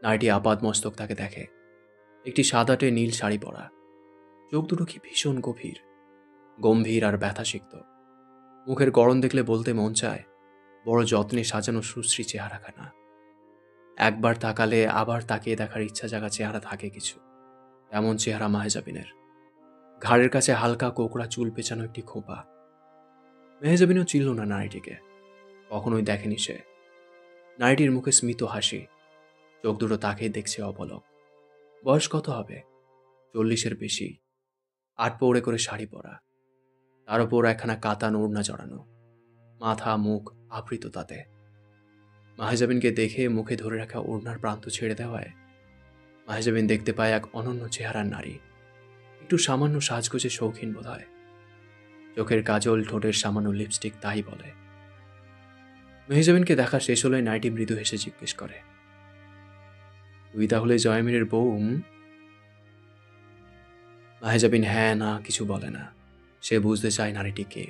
নারীটি আপাদ মস্তক তাকে দেখে। একটি সাদাটে নীল শাড়ি পরা, চোখ দুটো কি ভীষণ গভীর, গম্ভীর আর ব্যথাসিক্ত। মুখের গড়ন দেখলে বলতে মন চায়, বড় যত্নে সাজানো সুশ্রী চেহারাখানা। একবার তাকালে আবার তাকিয়ে দেখার ইচ্ছা জাগা চেহারা থাকে কিছু, এমন চেহারা মেহজাবিনের। ঘাড়ের কাছে হালকা কোকড়া চুল পেঁচানো একটি খোঁপা। মেহজাবিনও চিনল না নারীটিকে, কখনোই দেখেনি সে। নারীটির মুখে স্মিত হাসি, চোখ দুটো তাকেই দেখছে অপলক। বয়স কত হবে? 40-এর বেশি। আটপৌড়ে করে শাড়ি পরা, তার উপর একখানা কাতান ওড়না জড়ানো, মাথা মুখ আবৃত তাতে। মেহজাবিনকে দেখে মুখে ধরে রাখা ওড়নার প্রান্ত ছেড়ে দেওয়ায় মেহজাবিন দেখতে পায় এক অনন্য চেহারার নারী। একটু সামান্য সাজগোজে শৌখিন বোধ হয়। চোখের কাজল, ঠোঁটের সামান্য লিপস্টিক, তাই বলে। মেহজাবিনকে দেখা শেষ হলে নারীটি মৃদু হেসে জিজ্ঞেস করে, তুই তাহলে জয়মিনের বউ? মেহজাবিন হ্যাঁ না কিছু বলে না। সে বুঝতে চায় নারীটি কে,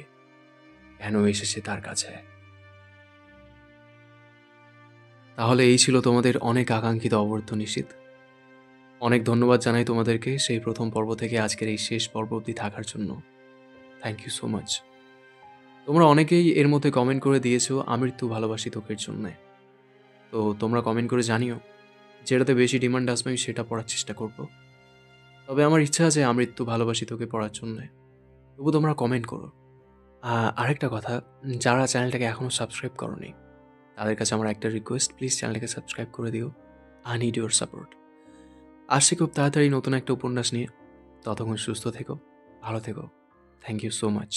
কেন এসেছে তার কাছে। তাহলে এই ছিল তোমাদের অনেক আকাঙ্ক্ষিত অবর্ত নিশীথ। অনেক ধন্যবাদ জানাই তোমাদেরকে সেই প্রথম পর্ব থেকে আজকের এই শেষ পর্ব অবধি থাকার জন্য। Thank you so much. তোমরা অনেকেই এর মধ্যে কমেন্ট করে দিয়েছো আমৃত্যু ভালোবাসি তোকের জন্যে। তো তোমরা কমেন্ট করে জানিও, যেটাতে বেশি ডিমান্ড আসবে আমি সেটা পড়ার চেষ্টা করব। তবে আমার ইচ্ছা আছে আমৃত্যু ভালোবাসি তোকে পড়ার জন্যে। তবু তোমরা কমেন্ট করো। আরেকটা কথা, যারা চ্যানেলটাকে এখনও সাবস্ক্রাইব করোনি তাদের কাছে আমার একটা রিকোয়েস্ট, প্লিজ চ্যানেলটাকে সাবস্ক্রাইব করে দিও। I need your support. আসছি খুব তাড়াতাড়ি নতুন একটা উপন্যাস নিয়ে। ততক্ষণ সুস্থ থেকো, ভালো থেকো। Thank you so much.